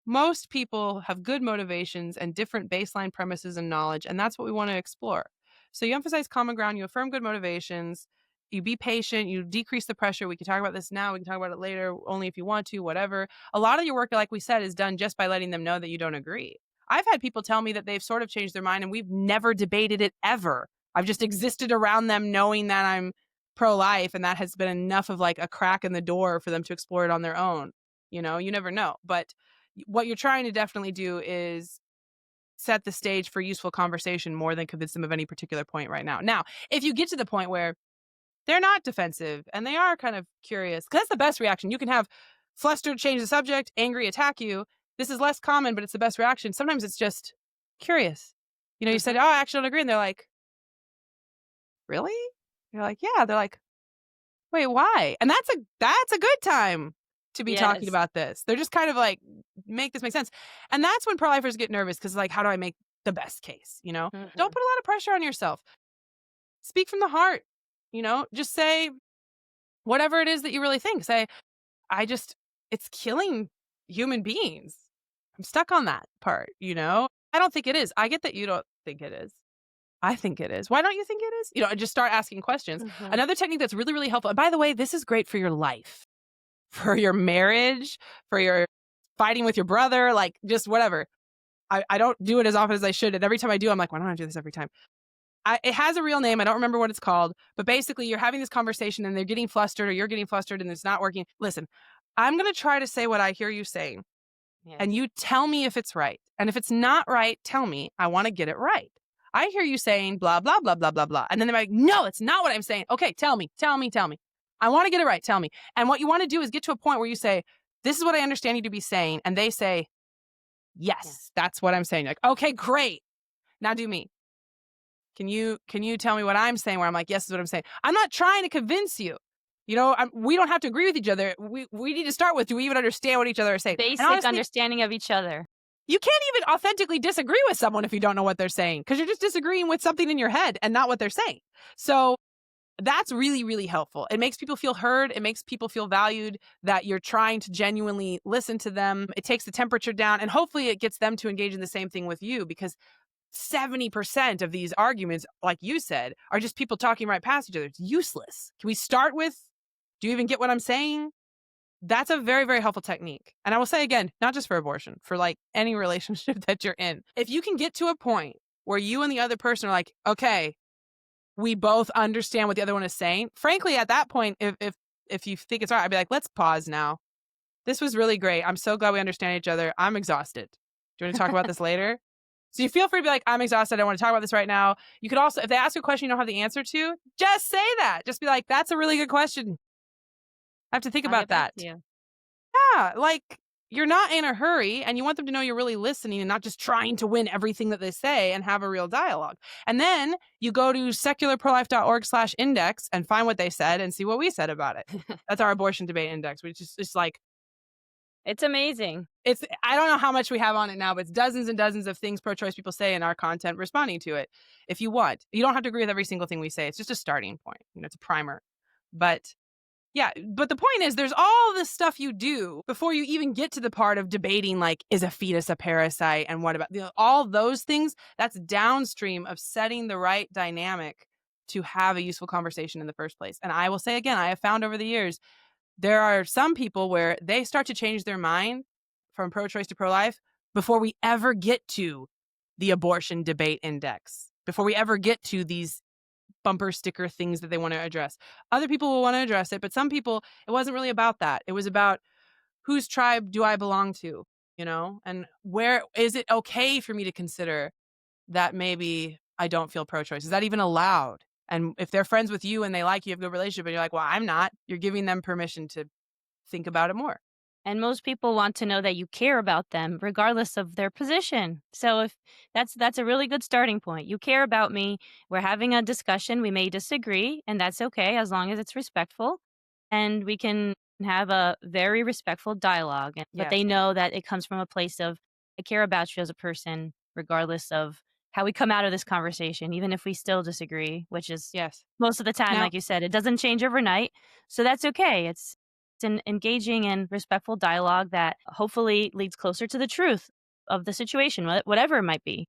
Most people have good motivations and different baseline premises and knowledge, and that's what we want to explore. So you emphasize common ground, you affirm good motivations, you be patient, you decrease the pressure. We can talk about this now, we can talk about it later, only if you want to, whatever. A lot of your work, like we said, is done just by letting them know that you don't agree. I've had people tell me that they've sort of changed their mind and we've never debated it ever. I've just existed around them knowing that I'm pro life, and that has been enough of like a crack in the door for them to explore it on their own. You never know. But what you're trying to definitely do is set the stage for useful conversation more than convince them of any particular point right now. Now, if you get to the point where they're not defensive and they are kind of curious, because that's the best reaction. You can have flustered, change the subject, angry, attack you. This is less common, but it's the best reaction. Sometimes it's just curious. You said, Mhm. "Oh, I actually don't agree." And they're like, "Really?" You're like, "Yeah." They're like, "Wait, why?" And that's a good time to be talking Yes. about this. They're just kind of like, make this make sense. And that's when pro-lifers get nervous because like, how do I make the best case? Don't Mhm. put a lot of pressure on yourself. Speak from the heart. Just say whatever it is that you really think. Say, it's killing human beings. I'm stuck on that part. I don't think it is. I get that you don't think it is. I think it is. Why don't you think it is? Just start asking questions. Mhm. Another technique that's really, really helpful. And by the way, this is great for your life, for your marriage, for your fighting with your brother, like just whatever. I don't do it as often as I should. And every time I do, I'm like, why don't I do this every time? It has a real name. I don't remember what it's called. But basically, you're having this conversation and they're getting flustered or you're getting flustered and it's not working. Listen, I'm going to try to say what I hear you saying and Yes. you tell me if it's right. And if it's not right, tell me. I want to get it right. I hear you saying blah, blah, blah, blah, blah, blah. And then they're like, no, it's not what I'm saying. Okay, tell me, tell me, tell me. I want to get it right. Tell me. And what you want to do is get to a point where you say, this is what I understand you to be saying. And they say, Yeah. yes, that's what I'm saying. You're like, okay, great. Now do me. Can you tell me what I'm saying where I'm like, yes, this is what I'm saying. I'm not trying to convince you. We don't have to agree with each other. We need to start with, do we even understand what each other is saying? And Basic honestly, understanding of each other. you can't even authentically disagree with someone if you don't know what they're saying because you're just disagreeing with something in your head and not what they're saying. So that's really, really helpful. It makes people feel heard. It makes people feel valued, that you're trying to genuinely listen to them. It takes the temperature down and hopefully it gets them to engage in the same thing with you because 70% of these arguments, like you said, are just people talking right past each other. It's useless. Can we start with, do you even get what I'm saying? That's a very, very helpful technique. And I will say again, not just for abortion, for like any relationship that you're in. If you can get to a point where you and the other person are like, okay, we both understand what the other one is saying. Frankly, at that point, if you think it's all right, I'd be like, let's pause now. This was really great. I'm so glad we understand each other. I'm exhausted. Do you want to talk about this later? So you feel free to be like, I'm exhausted. I don't want to talk about this right now. You could also, if they ask you a question you don't have the answer to, just say that. Just be like, that's a really good question. I have to think I'll about get back to that. you. Yeah, like you're not in a hurry and you want them to know you're really listening and not just trying to win everything that they say and have a real dialogue. And then you go to secularprolife.org/index and find what they said and see what we said about it. That's our abortion debate index, which is just like, It's amazing. I don't know how much we have on it now, but it's dozens and dozens of things pro-choice people say in our content responding to it. If you want, you don't have to agree with every single thing we say. It's just a starting point. It's a primer. But yeah, but the point is there's all this stuff you do before you even get to the part of debating, like, is a fetus a parasite and what about all those things? That's downstream of setting the right dynamic to have a useful conversation in the first place. And I will say again, I have found over the years, there are some people where they start to change their mind from pro-choice to pro-life before we ever get to the abortion debate index, before we ever get to these bumper sticker things that they want to address. Other people will want to address it, but some people, it wasn't really about that. It was about, whose tribe do I belong to, and where is it okay for me to consider that maybe I don't feel pro-choice? Is that even allowed? And if they're friends with you and they like you, have a good relationship, and you're like, well, I'm not, you're giving them permission to think about it more. And most people want to know that you care about them regardless of their position. So if that's a really good starting point. You care about me. We're having a discussion. We may disagree, and that's okay as long as it's respectful. And we can have a very respectful dialogue. But Yes. they know that it comes from a place of I care about you as a person regardless of how we come out of this conversation, even if we still disagree, which is Yes. most of the time, Now, like you said, it doesn't change overnight. So that's okay. It's an engaging and respectful dialogue that hopefully leads closer to the truth of the situation, whatever it might be.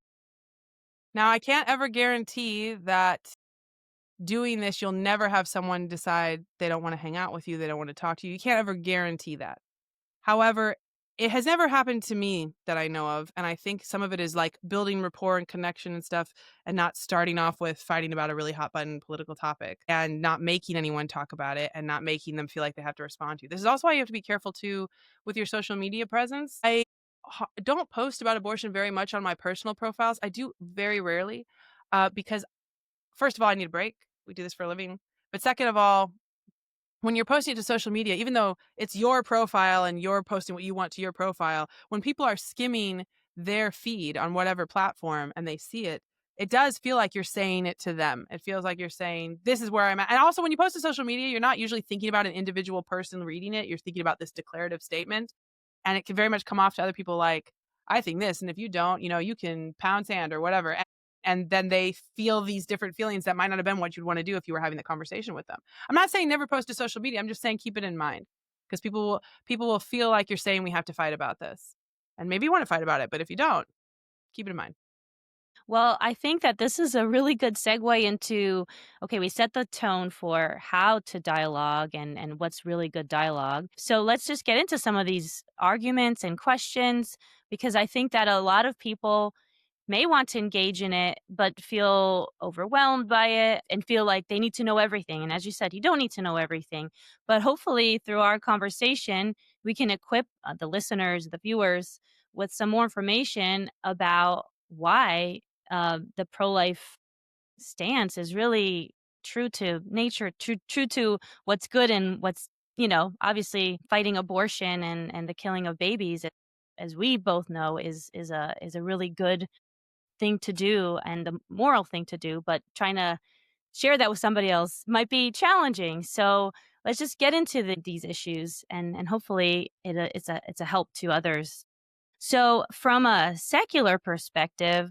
now I can't ever guarantee that doing this, you'll never have someone decide they don't want to hang out with you, they don't want to talk to you. You can't ever guarantee that. However, it has never happened to me that I know of, and I think some of it is, like, building rapport and connection and stuff, and not starting off with fighting about a really hot button political topic, and not making anyone talk about it, and not making them feel like they have to respond to you. This is also why you have to be careful too with your social media presence. I don't post about abortion very much on my personal profiles. I do very rarely, because first of all, I need a break. We do this for a living. But second of all, when you're posting it to social media, even though it's your profile and you're posting what you want to your profile, when people are skimming their feed on whatever platform and they see it, it does feel like you're saying it to them. It feels like you're saying, this is where I'm at. And also, when you post to social media, you're not usually thinking about an individual person reading it. You're thinking about this declarative statement. And it can very much come off to other people like, I think this. And if you don't, you can pound sand or whatever. And then they feel these different feelings that might not have been what you'd want to do if you were having the conversation with them. I'm not saying never post to social media. I'm just saying keep it in mind because people will feel like you're saying we have to fight about this. And maybe you want to fight about it, but if you don't, keep it in mind. Well, I think that this is a really good segue into okay, we set the tone for how to dialogue and what's really good dialogue. So let's just get into some of these arguments and questions because I think that a lot of people may want to engage in it, but feel overwhelmed by it and feel like they need to know everything. And as you said, you don't need to know everything. But hopefully, through our conversation, we can equip the listeners, the viewers, with some more information about why the pro life stance is really true to nature, true to what's good and what's, obviously fighting abortion and the killing of babies. As we both know, is a really good thing to do and the moral thing to do, but trying to share that with somebody else might be challenging. So let's just get into these issues and hopefully it's a help to others. So from a secular perspective,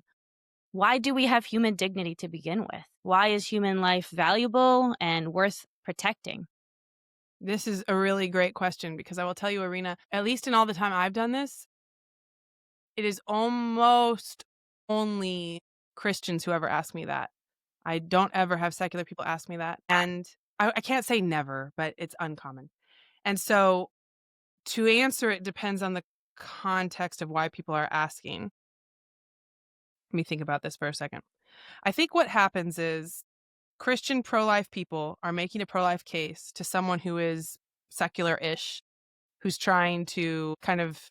why do we have human dignity to begin with? Why is human life valuable and worth protecting? This is a really great question because I will tell you, Arena, at least in all the time I've done this, it is almost only Christians who ever ask me that. I don't ever have secular people ask me that. And I can't say never, but it's uncommon. And so to answer it depends on the context of why people are asking. Let me think about this for a second. I think what happens is Christian pro life people are making a pro life case to someone who is secular ish, who's trying to kind of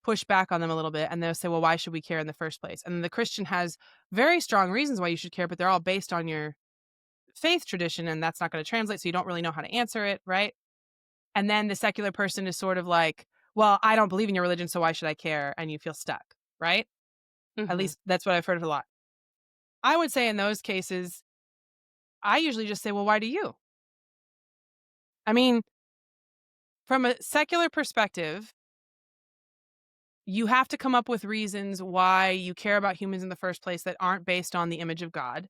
push back on them a little bit. And they'll say, well, why should we care in the first place? And the Christian has very strong reasons why you should care, but they're all based on your faith tradition. And that's not going to translate. So you don't really know how to answer it. Right. And then the secular person is sort of like, well, I don't believe in your religion. So why should I care? And you feel stuck. Right. At Hmm. least that's what I've heard of a lot. I would say in those cases, I usually just say, well, why do you? I mean, from a secular perspective, you have to come up with reasons why you care about humans in the first place that aren't based on the image of God.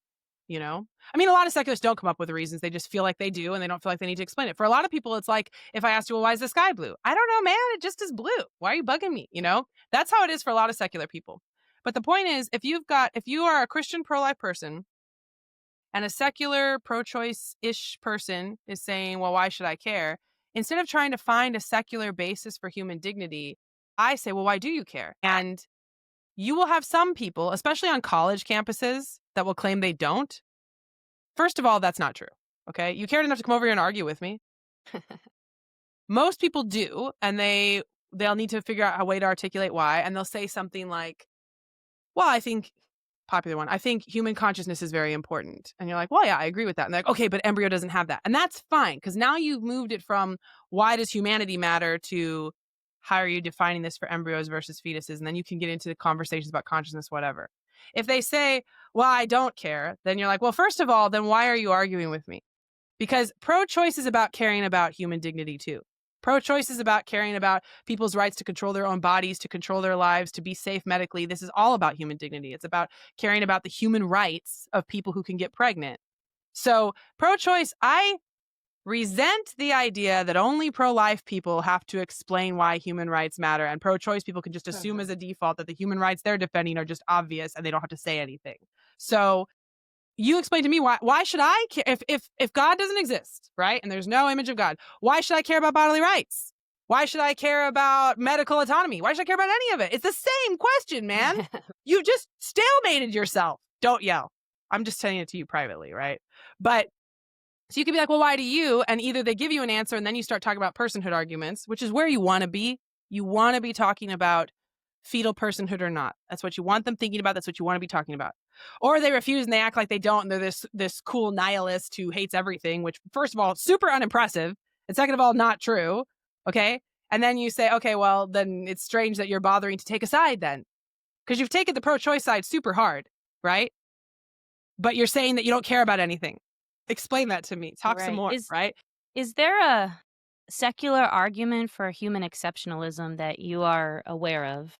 You know, I mean, a lot of secularists don't come up with reasons. They just feel like they do and they don't feel like they need to explain it. For a lot of people, it's like, if I asked you, well, why is the sky blue? I don't know, man. It just is blue. Why are you bugging me? That's how it is for a lot of secular people. But the point is, if you are a Christian pro life person and a secular pro-choice ish person is saying, well, why should I care? Instead of trying to find a secular basis for human dignity, I say, well, why do you care? And you will have some people, especially on college campuses, that will claim they don't. First of all, that's not true. Okay. You cared enough to come over here and argue with me. Most people do, and they'll need to figure out a way to articulate why. And they'll say something like, well, I think popular one. I think human consciousness is very important. And you're like, well, yeah, I agree with that. And they're like, okay, but embryo doesn't have that. And that's fine because now you've moved it from why does humanity matter to how are you defining this for embryos versus fetuses? And then you can get into the conversations about consciousness, whatever. If they say, well, I don't care, then you're like, well, first of all, then why are you arguing with me? Because pro choice is about caring about human dignity too. Pro-choice is about caring about people's rights to control their own bodies, to control their lives, to be safe medically. This is all about human dignity. It's about caring about the human rights of people who can get pregnant. So, pro-choice, I resent the idea that only pro-life people have to explain why human rights matter, and pro-choice people can just assume as a default that the human rights they're defending are just obvious and they don't have to say anything. So, you explain to me why should I care if God doesn't exist, right? And there's no image of God. Why should I care about bodily rights? Why should I care about medical autonomy? Why should I care about any of it? It's the same question, man. You just stalemated yourself. Don't yell. I'm just saying it to you privately, right? But so you could be like, well, why do you? And either they give you an answer and then you start talking about personhood arguments, which is where you want to be. You want to be talking about fetal personhood or not. That's what you want them thinking about. That's what you want to be talking about. Or they refuse and they act like they don't. And they're this cool nihilist who hates everything, which first of all, super unimpressive. And second of all, not true. Okay. And then you say, okay, well, then it's strange that you're bothering to take a side then. Because you've taken the pro-choice side super hard, right? But you're saying that you don't care about anything. Explain that to me. Talk some more, right? Is there a secular argument for human exceptionalism that you are aware of?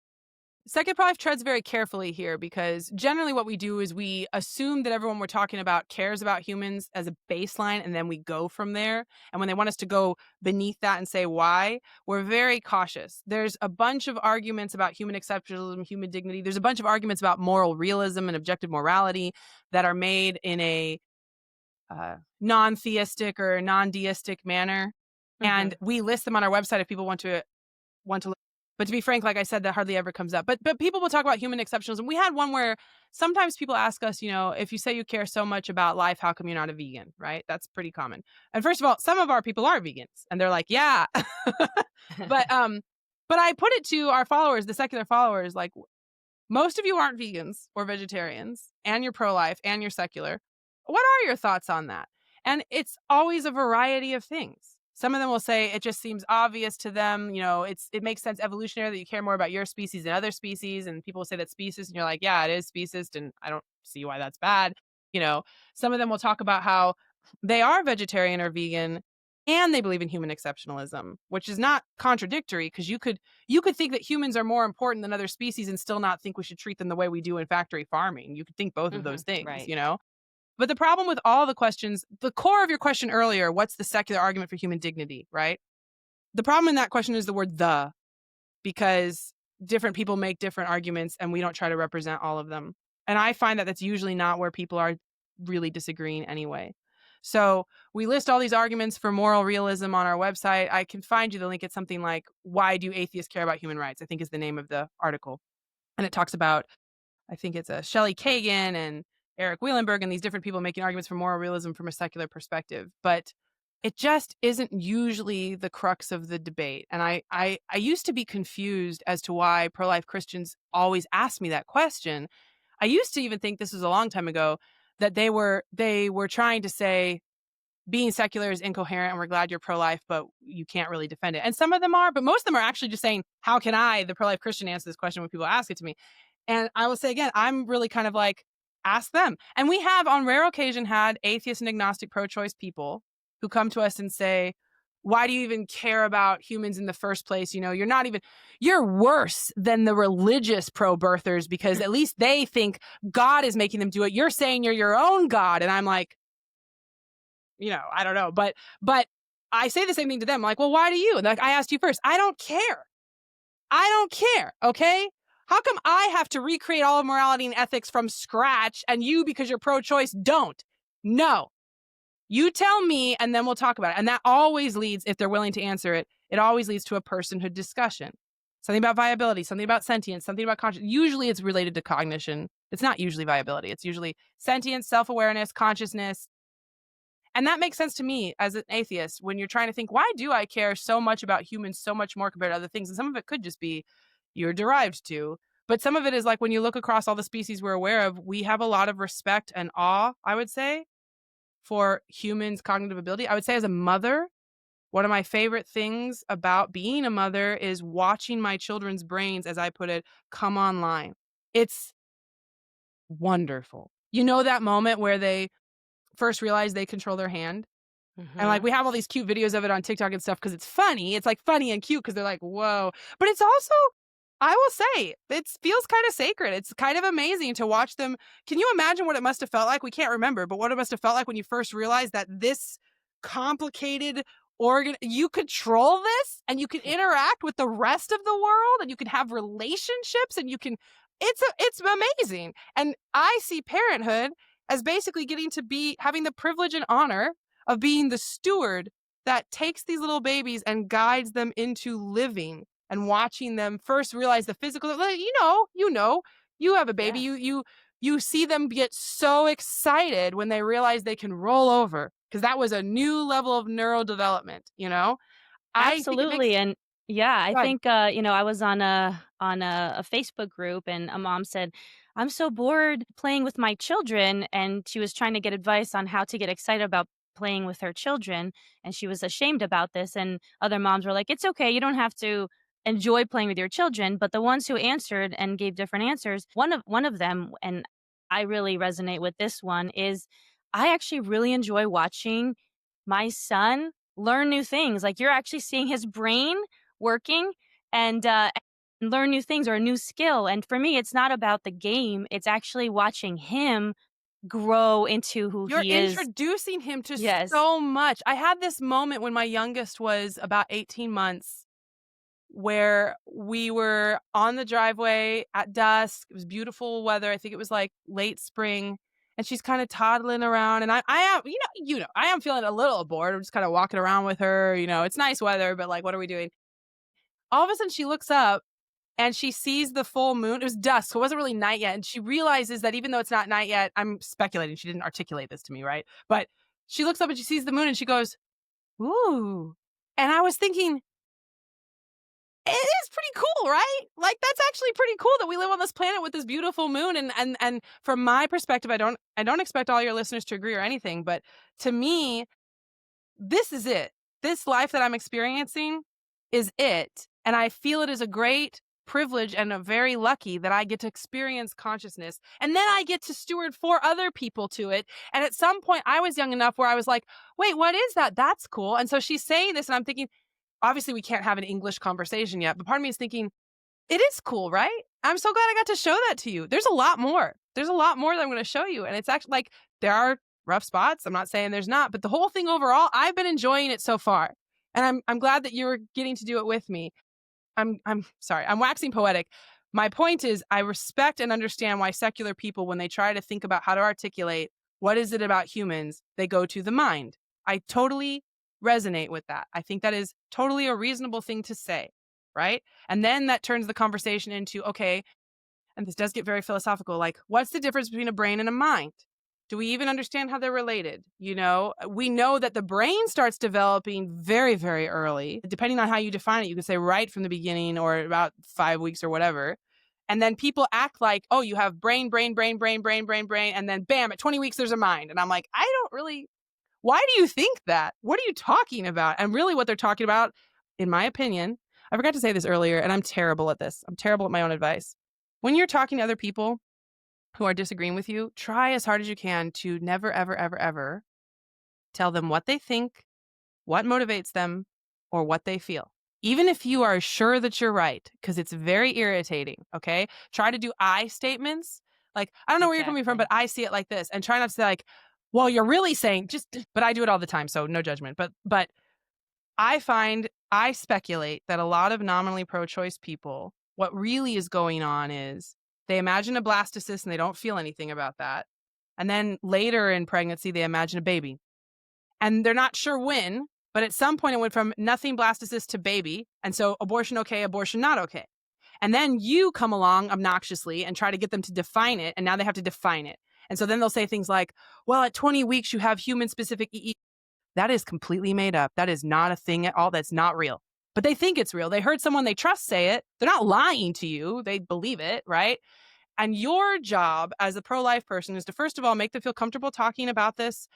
Second Pro Life treads very carefully here because generally what we do is we assume that everyone we're talking about cares about humans as a baseline and then we go from there. And when they want us to go beneath that and say why, we're very cautious. There's a bunch of arguments about human exceptionalism, human dignity. There's a bunch of arguments about moral realism and objective morality that are made in a non-theistic or non-deistic manner. And we list them on our website if people want to look. But to be frank, like I said, that hardly ever comes up. But people will talk about human exceptionalism. We had one where sometimes people ask us, if you say you care so much about life, how come you're not a vegan, right? That's pretty common. And first of all, some of our people are vegans, and they're like, yeah. but I put it to our followers, the secular followers, like most of you aren't vegans or vegetarians, and you're pro-life and you're secular. What are your thoughts on that? And it's always a variety of things. Some of them will say it just seems obvious to them, it makes sense evolutionary that you care more about your species than other species. And people will say that speciesist, and you're like, yeah, it is speciesist, and I don't see why that's bad. Some of them will talk about how they are vegetarian or vegan and they believe in human exceptionalism, which is not contradictory because you could think that humans are more important than other species and still not think we should treat them the way we do in factory farming. You could think both of those things, right. But the problem with all the questions, the core of your question earlier, what's the secular argument for human dignity, right? The problem in that question is the word the, because different people make different arguments and we don't try to represent all of them. And I find that that's usually not where people are really disagreeing anyway. So we list all these arguments for moral realism on our website. I can find you the link. It's something like, why do atheists care about human rights? I think is the name of the article. And it talks about, I think it's a Shelley Kagan and Eric Wielenberg and these different people making arguments for moral realism from a secular perspective. But it just isn't usually the crux of the debate. And I used to be confused as to why pro-life Christians always ask me that question. I used to even think, this was a long time ago, that they were trying to say being secular is incoherent and we're glad you're pro-life, but you can't really defend it. And some of them are, but most of them are actually just saying, how can I, the pro-life Christian, answer this question when people ask it to me? And I will say again, I'm really kind of like, ask them. And we have on rare occasion had atheist and agnostic pro-choice people who come to us and say, why do you even care about humans in the first place? You're worse than the religious pro-birthers because at least they think God is making them do it. You're saying you're your own God. And I'm like, I don't know. But I say the same thing to them. I'm like, well, why do you? And like, I asked you first. I don't care. Okay? How come I have to recreate all of morality and ethics from scratch and you, because you're pro-choice, don't? No. You tell me and then we'll talk about it. And that always leads, if they're willing to answer it, it always leads to a personhood discussion. Something about viability, something about sentience, something about conscience. Usually it's related to cognition. It's not usually viability. It's usually sentience, self-awareness, consciousness. And that makes sense to me as an atheist when you're trying to think, why do I care so much about humans so much more compared to other things? And some of it could just be you're derived to. But some of it is like when you look across all the species we're aware of, we have a lot of respect and awe, I would say, for humans' cognitive ability. I would say as a mother, one of my favorite things about being a mother is watching my children's brains, as I put it, come online. It's wonderful. You know that moment where they first realize they control their hand And like Mhm. we have all these cute videos of it on TikTok and stuff because it's funny. It's like funny and cute because they're like, whoa. But it's also, I will say, it feels kind of sacred. It's kind of amazing to watch them. Can you imagine what it must have felt like? We can't remember, but what it must have felt like when you first realized that this complicated organ, you control this and you can Yeah. interact with the rest of the world and you can have relationships and you can, it's amazing. And I see parenthood as basically getting to be having the privilege and honor of being the steward that takes these little babies and guides them into living and watching them first realize the physical. You have a baby. Yes. You see them get so excited when they realize they can roll over because that was a new level of neurodevelopment. I think it Absolutely, makes. and yeah, I God. think, I was on a Facebook group, and a mom said, "I'm so bored playing with my children," and she was trying to get advice on how to get excited about playing with her children, and she was ashamed about this, and other moms were like, "It's okay, you don't have to enjoy playing with your children," but the ones who answered and gave different answers, one of them, and I really resonate with this one, is I actually really enjoy watching my son learn new things. Like, you're actually seeing his brain working and learn new things or a new skill. And for me, it's not about the game, it's actually watching him grow into who You're he is. introducing him to Yes. so much. I had this moment when my youngest was about 18 months where we were on the driveway at dusk. It was beautiful weather. I think it was like late spring. And she's kind of toddling around. And I am, I am feeling a little bored. I'm just kind of walking around with her. It's nice weather, but like, what are we doing? All of a sudden she looks up and she sees the full moon. It was dusk, so it wasn't really night yet. And she realizes that even though it's not night yet, I'm speculating. She didn't articulate this to me, right? But she looks up and she sees the moon and she goes, ooh. And I was thinking, it is pretty cool, right? Like that's actually pretty cool that we live on this planet with this beautiful moon. And from my perspective, I don't expect all your listeners to agree or anything, but to me, this is it. This life that I'm experiencing is it. And I feel it is a great privilege and a very lucky that I get to experience consciousness. And then I get to steward 4 other people to it. And at some point I was young enough where I was like, wait, what is that? That's cool. And so she's saying this and I'm thinking, obviously we can't have an English conversation yet, but part of me is thinking, it is cool, right? I'm so glad I got to show that to you. There's a lot more. There's a lot more that I'm going to show you. And it's actually like there are rough spots. I'm not saying there's not, but the whole thing overall, I've been enjoying it so far. And I'm glad that you're getting to do it with me. I'm sorry. I'm waxing poetic. My point is I respect and understand why secular people, when they try to think about how to articulate what is it about humans, they go to the mind. I totally resonate with that. I think that is totally a reasonable thing to say, right? And then that turns the conversation into, okay, and this does get very philosophical, like what's the difference between a brain and a mind? Do we even understand how they're related? We know that the brain starts developing very, very early. Depending on how you define it, you can say right from the beginning or about 5 weeks or whatever. And then people act like, oh, you have brain, brain, brain, brain, brain, brain, brain. And then bam, at 20 weeks, there's a mind. And I'm like, I don't really, why do you think that? What are you talking about? And really, what they're talking about, in my opinion, I forgot to say this earlier, and I'm terrible at this. I'm terrible at my own advice. When you're talking to other people who are disagreeing with you, try as hard as you can to never, ever, ever, ever tell them what they think, what motivates them, or what they feel. Even if you are sure that you're right, because it's very irritating, okay? Try to do I statements. Like, I don't know where you're coming from, but Exactly. I see it like this. And try not to say like, well, you're really saying but I do it all the time, so no judgment. But I speculate that a lot of nominally pro-choice people, what really is going on is they imagine a blastocyst and they don't feel anything about that. And then later in pregnancy, they imagine a baby. And they're not sure when, but at some point it went from nothing blastocyst to baby. And so abortion okay, abortion not okay. And then you come along obnoxiously and try to get them to define it. And now they have to define it. And so then they'll say things like, well, at 20 weeks, you have human specific EE. That is completely made up. That is not a thing at all. That's not real. But they think it's real. They heard someone they trust say it. They're not lying to you. They believe it, right? And your job as a pro-life person is to, first of all, make them feel comfortable talking about this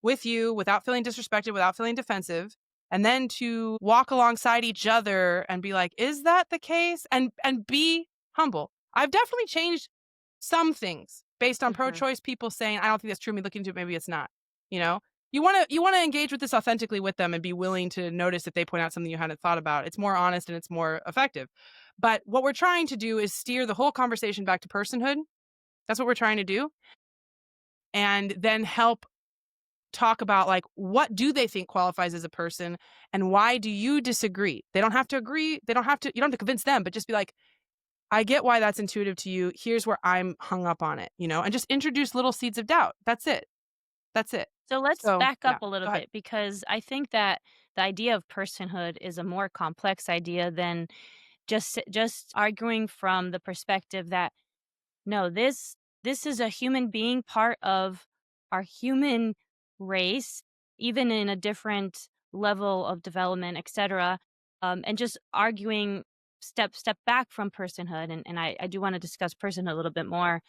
with you without feeling disrespected, without feeling defensive. And then to walk alongside each other and be like, is that the case? And be humble. I've definitely changed some things based on Mhm. pro-choice people saying, I don't think that's true. Me looking into it, maybe it's not. You know, you want to engage with this authentically with them and be willing to notice if they point out something you hadn't thought about. It's more honest and it's more effective. But what we're trying to do is steer the whole conversation back to personhood. That's what we're trying to do. And then help talk about, like, what do they think qualifies as a person and why do you disagree? They don't have to agree. You don't have to convince them, but just be like, I get why that's intuitive to you. Here's where I'm hung up on it, and just introduce little seeds of doubt. That's it. That's it. So let's So, back yeah, up a little go ahead. bit because I think that the idea of personhood is a more complex idea than just arguing from the perspective that no, this is a human being, part of our human race, even in a different level of development, etc. And just arguing step back from personhood, and I do want to discuss personhood a little bit more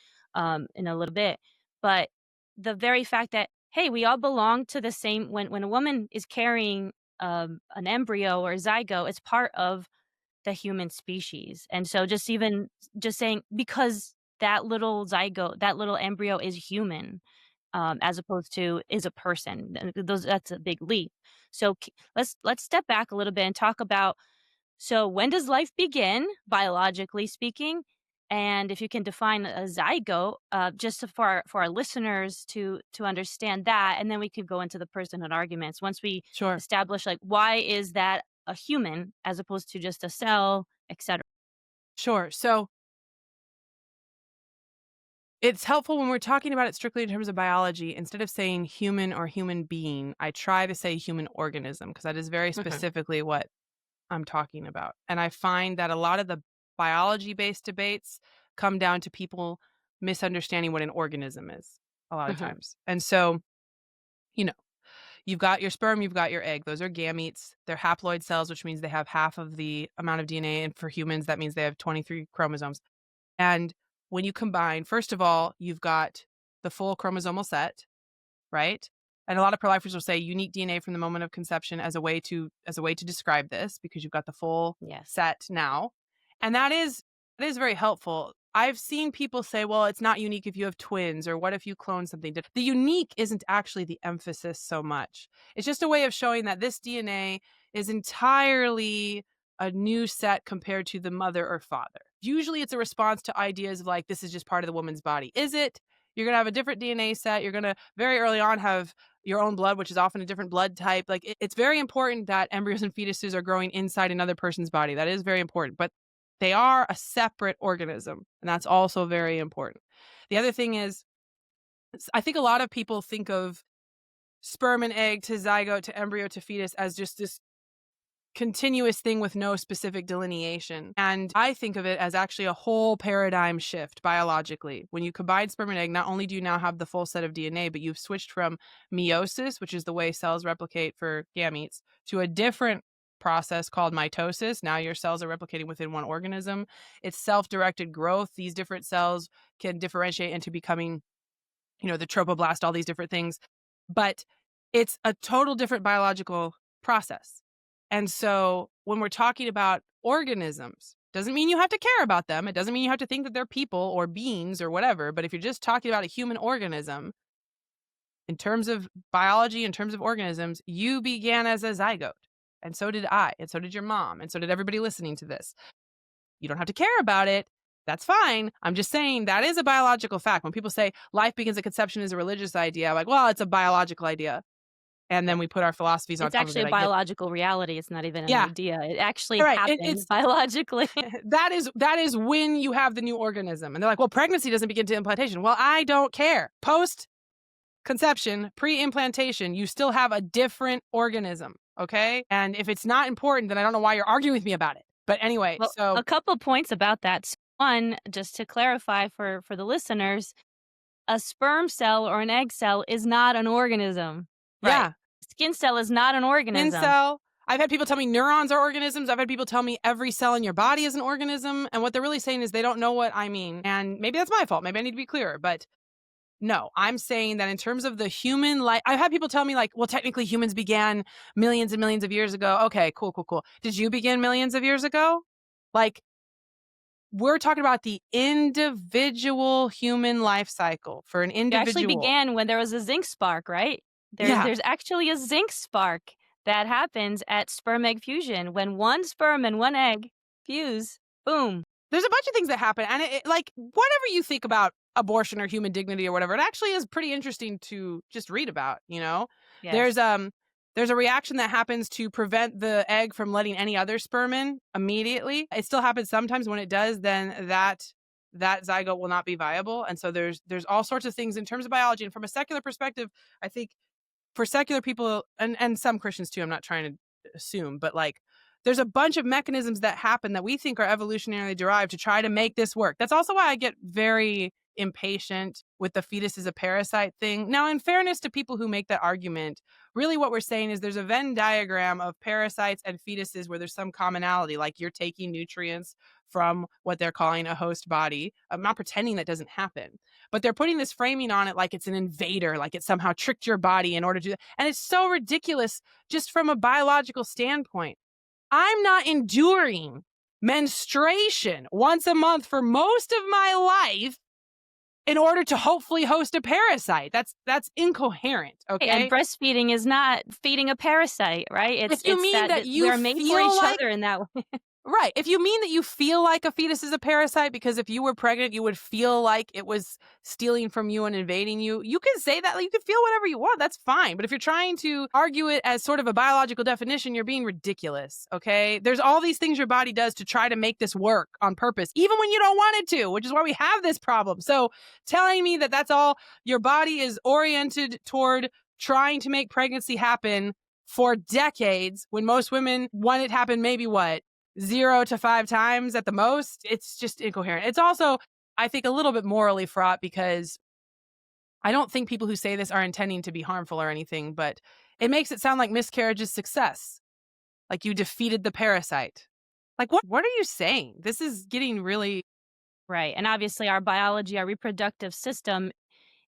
in a little bit. But the very fact that hey, we all belong to the same when a woman is carrying an embryo or a zygote, it's part of the human species. And so just saying because that little zygote, that little embryo is human, as opposed to is a person. That's a big leap. So let's step back a little bit and talk about so when does life begin, biologically speaking? And if you can define a zygote, just so for our listeners to understand that, and then we could go into the personhood arguments once we Sure. establish like why is that a human as opposed to just a cell, etc. Sure. So it's helpful when we're talking about it strictly in terms of biology. Instead of saying human or human being, I try to say human organism because that is very Hmm. specifically what I'm talking about. And I find that a lot of the biology based debates come down to people misunderstanding what an organism is a lot of Hmm. times. And so, you know, you've got your sperm, you've got your egg. Those are gametes. They're haploid cells, which means they have half of the amount of DNA. And for humans, that means they have 23 chromosomes. And when you combine, first of all, you've got the full chromosomal set, right? And a lot of pro-lifers will say unique DNA from the moment of conception as a way to describe this because you've got the full Yes. set now. And that is very helpful. I've seen people say, well, it's not unique if you have twins or what if you clone something. The unique isn't actually the emphasis so much. It's just a way of showing that this DNA is entirely a new set compared to the mother or father. Usually it's a response to ideas of like, this is just part of the woman's body. Is it? You're going to have a different DNA set. You're going to very early on have your own blood, which is often a different blood type. Like it's very important that embryos and fetuses are growing inside another person's body. That is very important, but they are a separate organism. And that's also very important. The other thing is, I think a lot of people think of sperm and egg to zygote to embryo to fetus as just this continuous thing with no specific delineation. And I think of it as actually a whole paradigm shift biologically. When you combine sperm and egg, not only do you now have the full set of DNA, but you've switched from meiosis, which is the way cells replicate for gametes, to a different process called mitosis. Now your cells are replicating within one organism. It's self-directed growth. These different cells can differentiate into becoming, the trophoblast, all these different things. But it's a total different biological process. And so when we're talking about organisms, doesn't mean you have to care about them. It doesn't mean you have to think that they're people or beings or whatever. But if you're just talking about a human organism, in terms of biology, in terms of organisms, you began as a zygote. And so did I. And so did your mom. And so did everybody listening to this. You don't have to care about it. That's fine. I'm just saying that is a biological fact. When people say life begins at conception is a religious idea, I'm like, well, it's a biological idea. And then Right. we put our philosophies on It's top of actually it. a I get, biological reality. It's not even an yeah, idea. It actually all right. happens It's biologically. that is when you have the new organism. And they're like, well, pregnancy doesn't begin to implantation. Well, I don't care. Post conception, pre implantation, you still have a different organism. Okay. And if it's not important, then I don't know why you're arguing with me about it. But anyway, Well, so a couple points about that. One, just to clarify for the listeners, a sperm cell or an egg cell is not an organism. Right. yeah, Skin cell is not an skin organism. cell. I've had people tell me neurons are organisms. I've had people tell me every cell in your body is an organism. And what they're really saying is they don't know what I mean. And maybe that's my fault. Maybe I need to be clearer. But no, I'm saying that in terms of the human life, I've had people tell me, like, well, technically humans began millions and millions of years ago. Okay, cool, cool, cool. Did you begin millions of years ago? Like, we're talking about the individual human life cycle for an You actually individual. began when there was a zinc spark, right? Yeah. There's actually a zinc spark that happens at sperm egg fusion. When one sperm and one egg fuse, boom. There's a bunch of things that happen, and like, whatever you think about abortion or human dignity or whatever, it actually is pretty interesting to just read about, you know? There's, Yes. um there's a reaction that happens to prevent the egg from letting any other sperm in immediately. It still happens sometimes. When it does, then that zygote will not be viable, and so there's all sorts of things in terms of biology, and from a secular perspective, I think for secular people and some Christians too, I'm not trying to assume, but like there's a bunch of mechanisms that happen that we think are evolutionarily derived to try to make this work. That's also why I get very impatient with the fetus is a parasite thing. Now, in fairness to people who make that argument, really what we're saying is there's a Venn diagram of parasites and fetuses where there's some commonality, like you're taking nutrients from what they're calling a host body. I'm not pretending that doesn't happen, but they're putting this framing on it like it's an invader, like it somehow tricked your body in order to do that. And it's so ridiculous just from a biological standpoint. I'm not enduring menstruation once a month for most of my life in order to hopefully host a parasite. That's incoherent, And okay? breastfeeding is not feeding a parasite, right? If you It's mean that that you we're made for feel each like other in that way. Right. If you mean that you feel like a fetus is a parasite because if you were pregnant, you would feel like it was stealing from you and invading you, you can say that. Like, you can feel whatever you want. That's fine. But if you're trying to argue it as sort of a biological definition, you're being ridiculous. Okay. There's all these things your body does to try to make this work on purpose, even when you don't want it to, which is why we have this problem. So telling me that that's all your body is oriented toward trying to make pregnancy happen for decades when most women want it happen maybe what? 0 to 5 times at the most, it's just incoherent. It's also, I think, a little bit morally fraught because I don't think people who say this are intending to be harmful or anything, but it makes it sound like miscarriage is success. Like you defeated the parasite. Like what are you saying? This is getting really Right. And obviously our biology, our reproductive system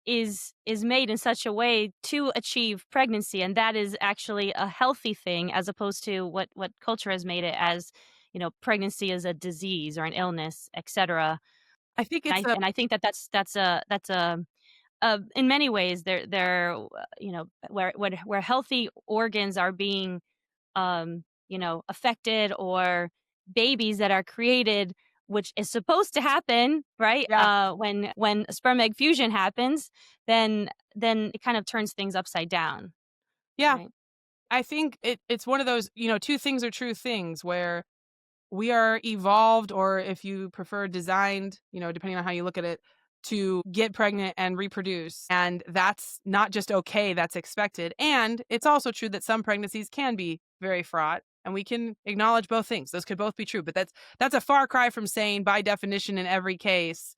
is made in such a way to achieve pregnancy, and that is actually a healthy thing as opposed to what culture has made it as, pregnancy is a disease or an illness, etc. I think And it's I a and I think that that's in many ways they're where healthy organs are being affected, or babies that are created, which is supposed to happen, right? yeah. When sperm egg fusion happens, then it kind of turns things upside down, Yeah. right? I think it's one of those, two things are true things where we are evolved, or if you prefer designed, depending on how you look at it, to get pregnant and reproduce. And that's not just okay, that's expected. And it's also true that some pregnancies can be very fraught. And we can acknowledge both things. Those could both be true. But that's a far cry from saying by definition in every case,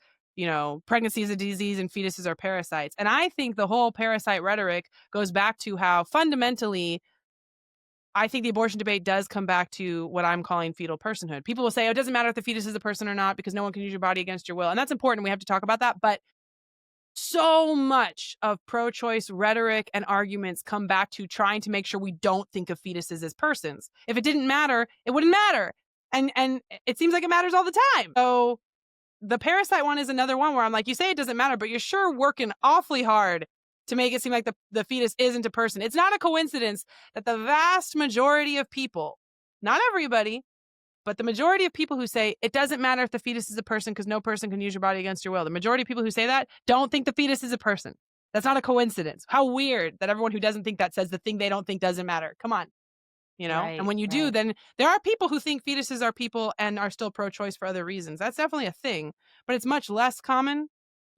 pregnancy is a disease and fetuses are parasites. And I think the whole parasite rhetoric goes back to how fundamentally I think the abortion debate does come back to what I'm calling fetal personhood. People will say, oh, it doesn't matter if the fetus is a person or not because no one can use your body against your will. And that's important. We have to talk about that. But so much of pro choice rhetoric and arguments come back to trying to make sure we don't think of fetuses as persons. If it didn't matter, it wouldn't matter. And it seems like it matters all the time. So the parasite one is another one where I'm like, you say it doesn't matter, but you're sure working awfully hard to make it seem like the fetus isn't a person. It's not a coincidence that the vast majority of people, not everybody, but the majority of people who say it doesn't matter if the fetus is a person because no person can use your body against your will, the majority of people who say that don't think the fetus is a person. That's not a coincidence. How weird that everyone who doesn't think that says the thing they don't think doesn't matter. Come on. And Right, when you do, right. then there are people who think fetuses are people and are still pro choice for other reasons. That's definitely a thing, but it's much less common.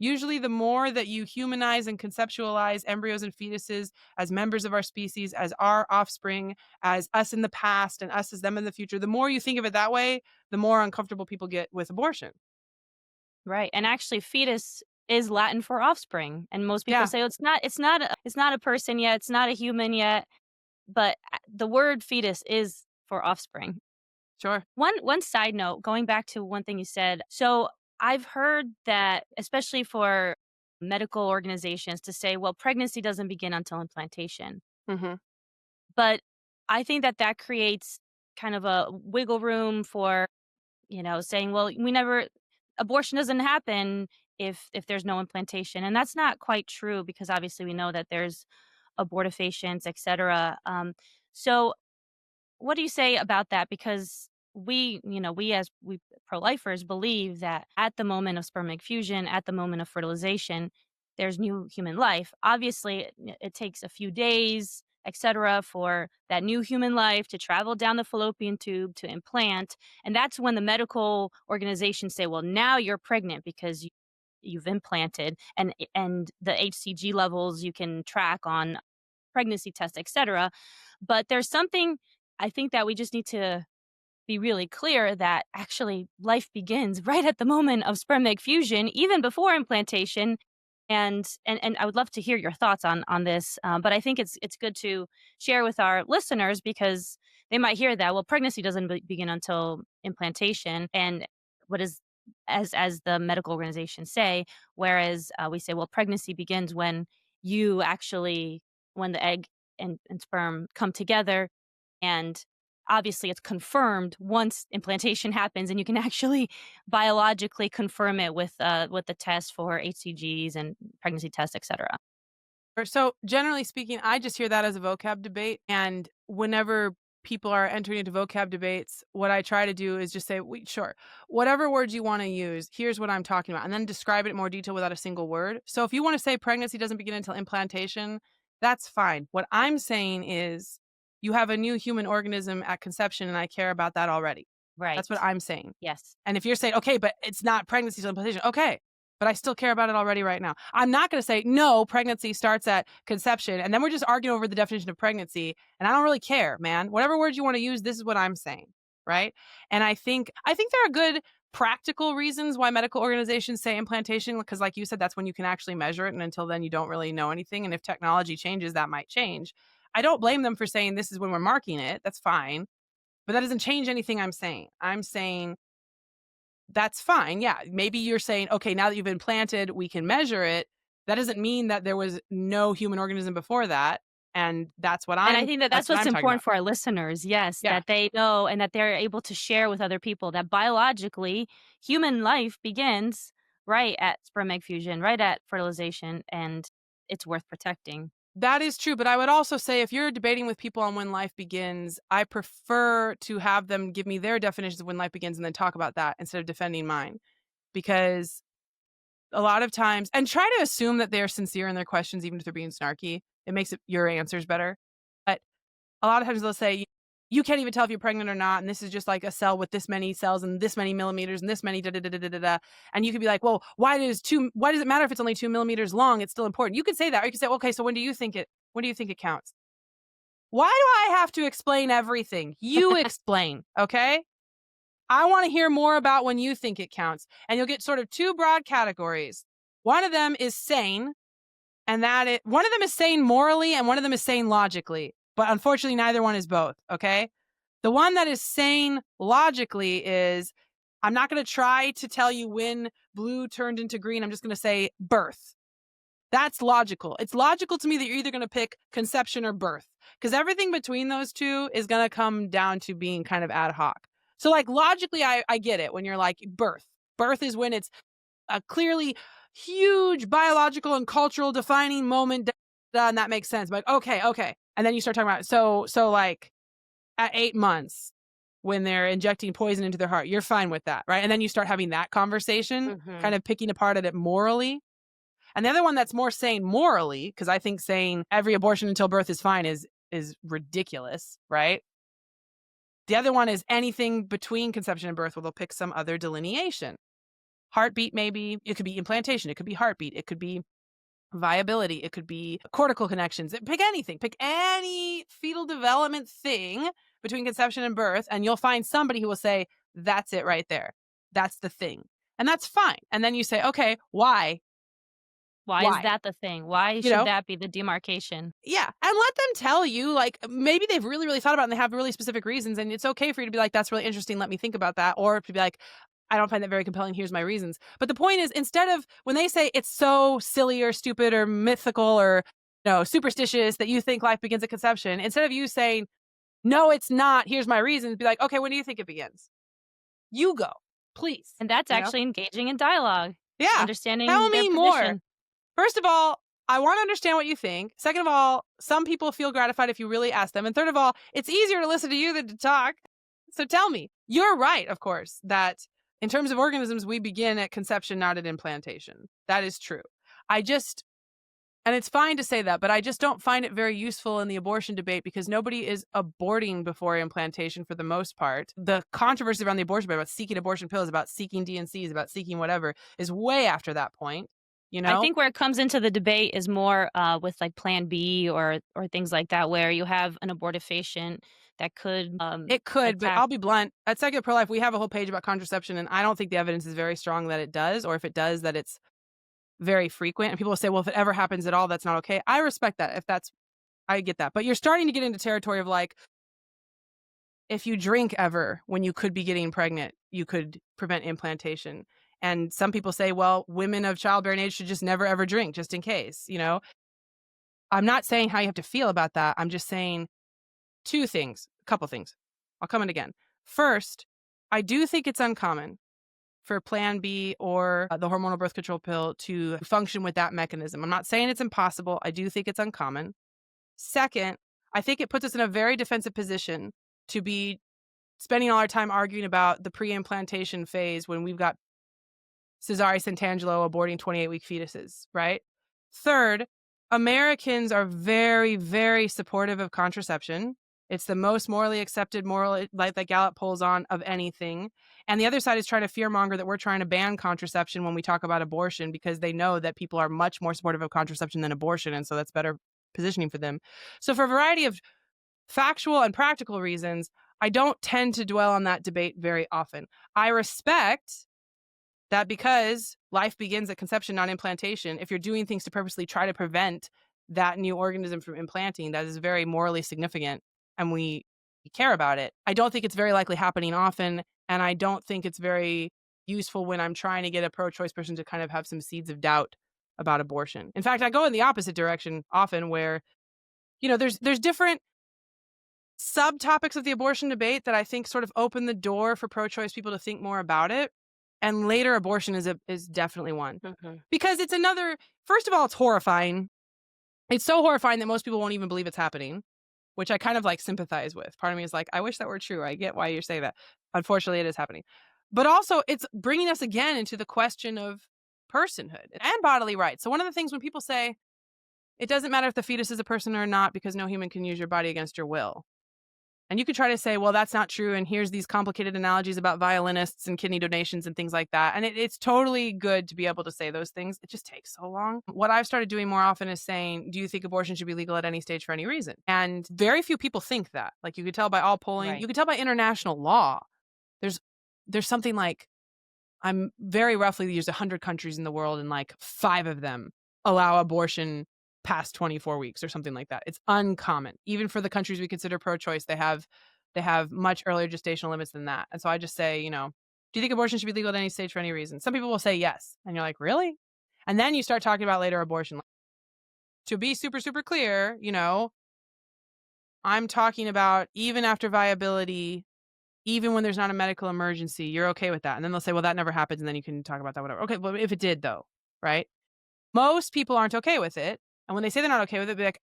Usually, the more that you humanize and conceptualize embryos and fetuses as members of our species, as our offspring, as us in the past and us as them in the future, the more you think of it that way, the more uncomfortable people get with abortion. Right. And actually fetus is Latin for offspring. And most people Yeah, say, "Oh, it's not a person yet, it's not a human yet." But the word fetus is for offspring. sure. One side note, going back to one thing you said. So I've heard that, especially for medical organizations, to say, well, pregnancy doesn't begin until implantation. Hmm. But I think that creates kind of a wiggle room for, saying, well, abortion doesn't happen if there's no implantation. And that's not quite true, because obviously we know that there's abortifacients, etc. So what do you say about that? Because we pro-lifers believe that at the moment of spermic fusion, at the moment of fertilization, there's new human life. Obviously, it takes a few days, etc., for that new human life to travel down the fallopian tube to implant, and that's when the medical organizations say, "Well, now you're pregnant because you've implanted," and the HCG levels you can track on pregnancy tests, etc. But there's something I think that we just need to be really clear that actually life begins right at the moment of sperm egg fusion, even before implantation. And I would love to hear your thoughts on this. But I think it's good to share with our listeners because they might hear that pregnancy doesn't begin until implantation, and what is as the medical organizations say, whereas we say pregnancy begins when you actually when the egg and sperm come together, and obviously it's confirmed once implantation happens, and you can actually biologically confirm it with the test for HCGs and pregnancy tests, etc. Or so generally speaking, I just hear that as a vocab debate. And whenever people are entering into vocab debates, what I try to do is just say, sure, whatever words you want to use, here's what I'm talking about. And then describe it in more detail without a single word. So if you want to say pregnancy doesn't begin until implantation, that's fine. What I'm saying is you have a new human organism at conception, and I care about that already. That's what Right. I'm saying. Yes. And if you're saying, okay, but it's not pregnancy till implantation, okay, but I still care about it already right now. I'm not going to say, no, pregnancy starts at conception. And then we're just arguing over the definition of pregnancy. And I don't really care, man. Whatever words you want to use, this is what I'm saying. Right. And I think there are good practical reasons why medical organizations say implantation, because like you said, that's when you can actually measure it. And until then, you don't really know anything. And if technology changes, that might change. I don't blame them for saying this is when we're marking it. That's fine. But that doesn't change anything I'm saying. I'm saying that's fine. Yeah. Maybe you're saying, okay, now that you've implanted, we can measure it. That doesn't mean that there was no human organism before that. And And I think that that's that's what what's I'm talking important about. for our listeners. Yes, Yeah. that they know and that they're able to share with other people that biologically human life begins right at sperm egg fusion, right at fertilization, and it's worth protecting. That is true. But I would also say if you're debating with people on when life begins, I prefer to have them give me their definitions of when life begins and then talk about that instead of defending mine. Because a lot of times, and try to assume that they're sincere in their questions, even if they're being snarky. It makes your answers better. But a lot of times they'll say, you can't even tell if you're pregnant or not. And this is just like a cell with this many cells and this many millimeters and this many da da da da da da. Da. And you could be like, well, why does it matter if it's only 2 millimeters long? It's still important. You could say that. Or you could say, okay, so when do you think it counts? Why do I have to explain everything? You explain. Okay. I want to hear more about when you think it counts. And you'll get sort of two broad categories. One of them is sane, and one of them is sane morally and one of them is sane logically. But unfortunately, neither one is both. Okay. The one that is sane logically is I'm not going to try to tell you when blue turned into green. I'm just going to say birth. That's logical. It's logical to me that you're either going to pick conception or birth because everything between those two is going to come down to being kind of ad hoc. So, like, logically, I get it when you're like birth. Birth is when it's a clearly huge biological and cultural defining moment, and that makes sense. But okay. And then you start talking about so like at 8 months when they're injecting poison into their heart, you're fine with that, right? And then you start having that conversation, Hmm. kind of picking apart at it morally. And the other one that's more sane morally, because I think saying every abortion until birth is fine is ridiculous, right? The other one is anything between conception and birth where they'll pick some other delineation. Heartbeat, maybe. It could be implantation. It could be heartbeat. It could be viability. It could be cortical connections. Pick anything. Pick any fetal development thing between conception and birth, and you'll find somebody who will say, that's it right there. That's the thing. And that's fine. And then you say, okay, why? Why is Why? that the thing? Why You should know? that be the demarcation? Yeah. And let them tell you, like, maybe they've really, really thought about it and they have really specific reasons. And it's okay for you to be like, that's really interesting. Let me think about that. Or to be like, I don't find that very compelling. Here's my reasons. But the point is, instead of when they say it's so silly or stupid or mythical or superstitious that you think life begins at conception, instead of you saying, no, it's not, here's my reasons, be like, okay, when do you think it begins? You go, please. And that's You know? actually engaging in dialogue, Yeah. understanding Tell their me more. position. First of all, I want to understand what you think. Second of all, some people feel gratified if you really ask them. And third of all, it's easier to listen to you than to talk. So tell me, you're right, of course, that in terms of organisms, we begin at conception, not at implantation. That is true. I just, and it's fine to say that, but I just don't find it very useful in the abortion debate because nobody is aborting before implantation for the most part. The controversy around the abortion debate about seeking abortion pills, about seeking DNCs, about seeking whatever is way after that point. You I know, think where it comes into the debate is more with like Plan B or things like that, where you have an abortifacient that could it could, but attack. I'll be blunt. At Secular Pro Life, we have a whole page about contraception, and I don't think the evidence is very strong that it does, or if it does, that it's very frequent. And people will say, well, if it ever happens at all, that's not okay. I respect that. If that's, I get that. But you're starting to get into territory of like, if you drink ever when you could be getting pregnant, you could prevent implantation. And some people say, well, women of childbearing age should just never ever drink just in case, you know? I'm not saying how you have to feel about that. I'm just saying two things, a couple things. I'll come in again. First, I do think it's uncommon for Plan B or the hormonal birth control pill to function with that mechanism. I'm not saying it's impossible. I do think it's uncommon. Second, I think it puts us in a very defensive position to be spending all our time arguing about the pre-implantation phase when we've got Cesare Santangelo aborting 28-week fetuses, right? Third, Americans are very, very supportive of contraception. It's the most morally accepted moral, like that Gallup polls on, of anything. And the other side is trying to fearmonger that we're trying to ban contraception when we talk about abortion because they know that people are much more supportive of contraception than abortion. And so that's better positioning for them. So for a variety of factual and practical reasons, I don't tend to dwell on that debate very often. I respect that because life begins at conception, not implantation, if you're doing things to purposely try to prevent that new organism from implanting, that is very morally significant and we care about it. I don't think it's very likely happening often, and I don't think it's very useful when I'm trying to get a pro-choice person to kind of have some seeds of doubt about abortion. In fact, I go in the opposite direction often where, there's different subtopics of the abortion debate that I think sort of open the door for pro-choice people to think more about it. And later abortion is definitely one. Because it's another, first of all, it's horrifying. It's so horrifying that most people won't even believe it's happening, which I kind of like sympathize with. Part of me is like, I wish that were true. I get why you're saying that. Unfortunately, it is happening. But also, it's bringing us again into the question of personhood and bodily rights. So one of the things when people say, it doesn't matter if the fetus is a person or not because no human can use your body against your will. And you could try to say, well, that's not true. And here's these complicated analogies about violinists and kidney donations and things like that. And it's totally good to be able to say those things. It just takes so long. What I've started doing more often is saying, do you think abortion should be legal at any stage for any reason? And very few people think that. Like you could tell by all polling, Right. you could tell by international law. There's something like, I'm very roughly, there's 100 countries in the world and like 5 of them allow abortion past 24 weeks or something like that. It's uncommon. Even for the countries we consider pro-choice, they have much earlier gestational limits than that. And so I just say, do you think abortion should be legal at any stage for any reason? Some people will say yes. And you're like, really? And then you start talking about later abortion. To be super, super clear, I'm talking about even after viability, even when there's not a medical emergency, you're okay with that. And then they'll say, well, that never happens. And then you can talk about that, whatever. Okay, but if it did though, right? Most people aren't okay with it. And when they say they're not okay with it, be like,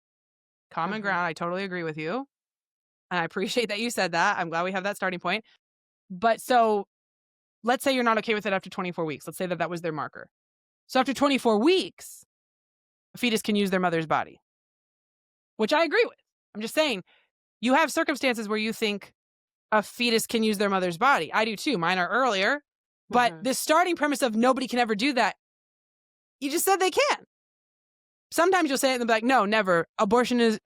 common ground, I totally agree with you. And I appreciate that you said that. I'm glad we have that starting point. But so let's say you're not okay with it after 24 weeks. Let's say that was their marker. So after 24 weeks, a fetus can use their mother's body, which I agree with. I'm just saying, you have circumstances where you think a fetus can use their mother's body. I do too. Mine are earlier. But the starting premise of nobody can ever do that, you just said they can. Sometimes you'll say it and they'll be like, no, never. Abortion is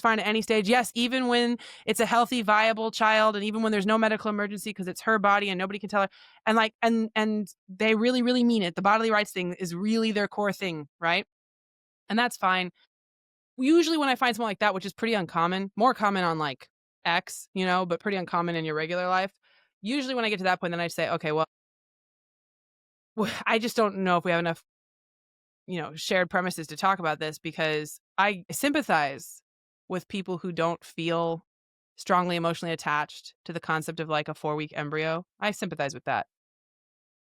fine at any stage. Yes, even when it's a healthy, viable child, and even when there's no medical emergency because it's her body and nobody can tell her. And like, and they really, really mean it. The bodily rights thing is really their core thing, right? And that's fine. Usually when I find something like that, which is pretty uncommon, more common on like X, but pretty uncommon in your regular life. Usually when I get to that point, then I say, okay, well, I just don't know if we have enough shared premises to talk about this because I sympathize with people who don't feel strongly emotionally attached to the concept of like a 4-week embryo. I sympathize with that.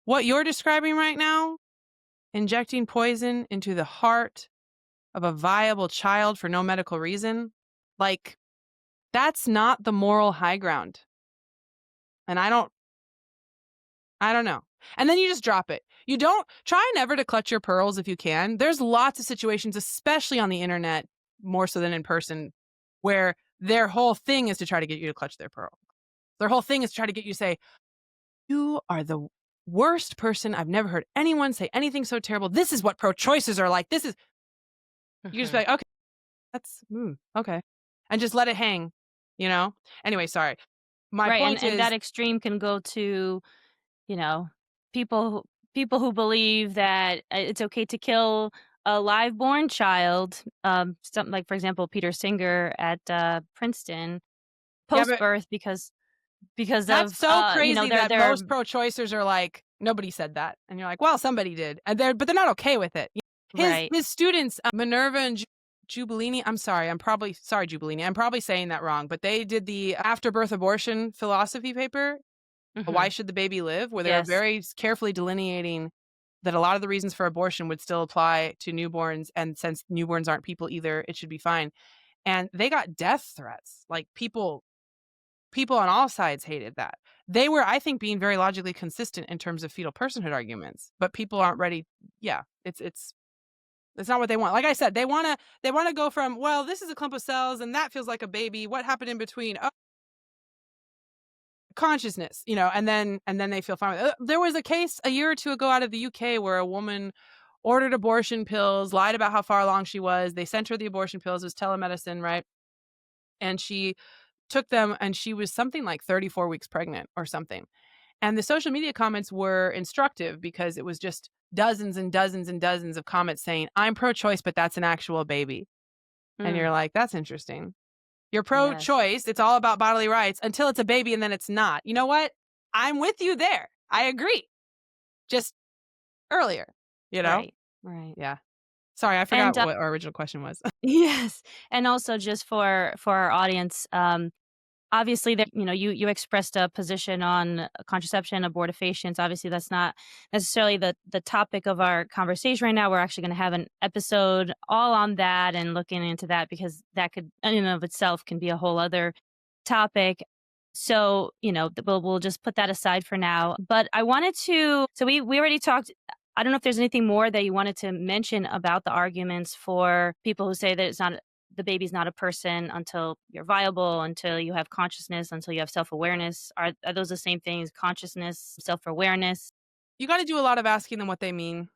What you're describing right now, injecting poison into the heart of a viable child for no medical reason, like, that's not the moral high ground. And I don't know. And then you just drop it. You don't try never to clutch your pearls if you can. There's lots of situations, especially on the internet, more so than in person, where their whole thing is to try to get you to clutch their pearl. Their whole thing is to try to get you to say, "You are the worst person. I've never heard anyone say anything so terrible. This is what pro-choicers are like. This is." You just be Mhm. like, "Okay, that's okay." And just let it hang, you know? Anyway, sorry. My Right, point and that is, extreme can go to, you know, people who people who believe that, it's okay to kill a live born child, something like, for example, Peter Singer at, Princeton, yeah, but post-birth because that's of, so you know, crazy their that their most pro-choicers are like, "Nobody said that." And you're like, "Well, somebody did." And they're not okay with it. right. His students, Minerva and Jubilini, I'm sorry, Jubilini, I'm probably saying that wrong, but they did the after-birth abortion philosophy paper, "Why Mhm. Should the Baby Live?" Where they were Yes. very carefully delineating that a lot of the reasons for abortion would still apply to newborns, and since newborns aren't people either, it should be fine. And they got death threats. Like, people on all sides hated that. They were, I think, being very logically consistent in terms of fetal personhood arguments, but people aren't ready. Yeah, it's not what they want. Like I said, they wanna go from, "Well, this is a clump of cells and that feels like a baby. What happened in between?" "Oh, consciousness," and then they feel fine with it. There was a case a year or 2 ago out of the UK where a woman ordered abortion pills, lied about how far along she was. They sent her the abortion pills. It was telemedicine, right? And she took them, and she was something like 34 weeks pregnant or something. And the social media comments were instructive because it was just dozens and dozens and dozens of comments saying, "I'm pro-choice, but that's an actual baby." And Mm, you're like, "That's interesting. You're yes. pro-choice, it's all about bodily rights until it's a baby and then it's not." You know what? I'm with you there. I agree. Just earlier, you know? Right, right. Yeah. Sorry, I And, forgot what our original question was. yes, and also just for our audience, obviously, that you expressed a position on contraception, abortifacients. Obviously, that's not necessarily the topic of our conversation right now. We're actually going to have an episode all on that and looking into that because that could, in and of itself, can be a whole other topic. So, we'll just put that aside for now. But I wanted to. So we already talked. I don't know if there's anything more that you wanted to mention about the arguments for people who say that it's not the baby's not a person until you're viable, until you have consciousness, until you have self-awareness. Are those the same things? Consciousness, self-awareness? You gotta do a lot of asking them what they mean,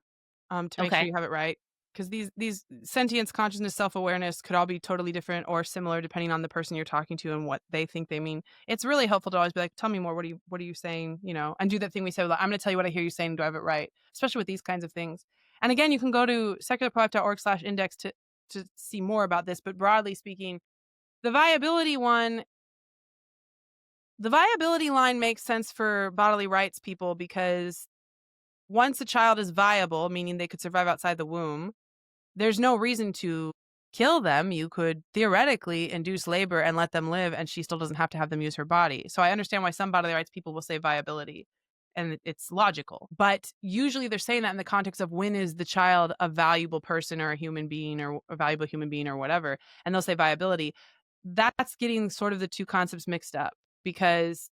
to make sure Okay. you have it right. Because these sentience, consciousness, self-awareness could all be totally different or similar depending on the person you're talking to and what they think they mean. It's really helpful to always be like, "Tell me more. What are you saying?" And do that thing we said, like, "I'm gonna tell you what I hear you saying. Do I have it right?" Especially with these kinds of things. And again, you can go to secularprolife.org/index to see more about this. But broadly speaking, the viability one, the viability line makes sense for bodily rights people because once a child is viable, meaning they could survive outside the womb, there's no reason to kill them. You could theoretically induce labor and let them live, and she still doesn't have to have them use her body. So I understand why some bodily rights people will say viability, and it's logical. But usually they're saying that in the context of when is the child a valuable person or a human being or a valuable human being or whatever, and they'll say viability. That's getting sort of the two concepts mixed up because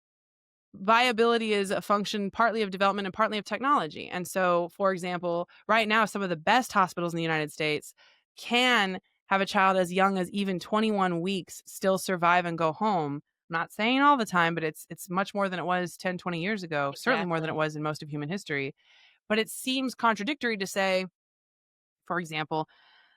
viability is a function partly of development and partly of technology. And so, for example, right now, some of the best hospitals in the United States can have a child as young as even 21 weeks still survive and go home. I'm not saying all the time, but it's much more than it was 10, 20 years ago, certainly more than it Exactly. was in most of human history. But it seems contradictory to say, for example,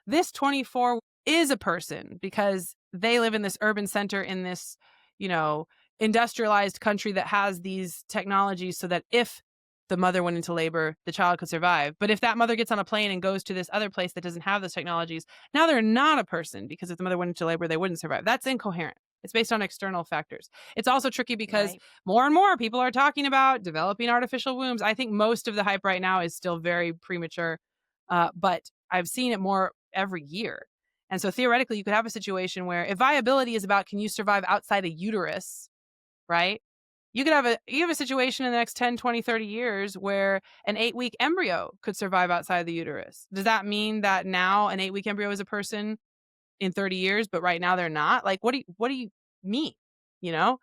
this 24 is a person because they live in this urban center in this, you know, industrialized country that has these technologies so that if the mother went into labor, the child could survive. But if that mother gets on a plane and goes to this other place that doesn't have those technologies, now they're not a person because if the mother went into labor, they wouldn't survive. That's incoherent. It's based on external factors. It's also tricky because Right. more and more people are talking about developing artificial wombs. I think most of the hype right now is still very premature, but I've seen it more every year. And so theoretically, you could have a situation where if viability is about can you survive outside a uterus, right? you have a situation in the next 10, 20, 30 years where an 8-week embryo could survive outside the uterus. Does that mean that now an 8-week embryo is a person in 30 years, but right now they're not? Like, what do you mean? You know?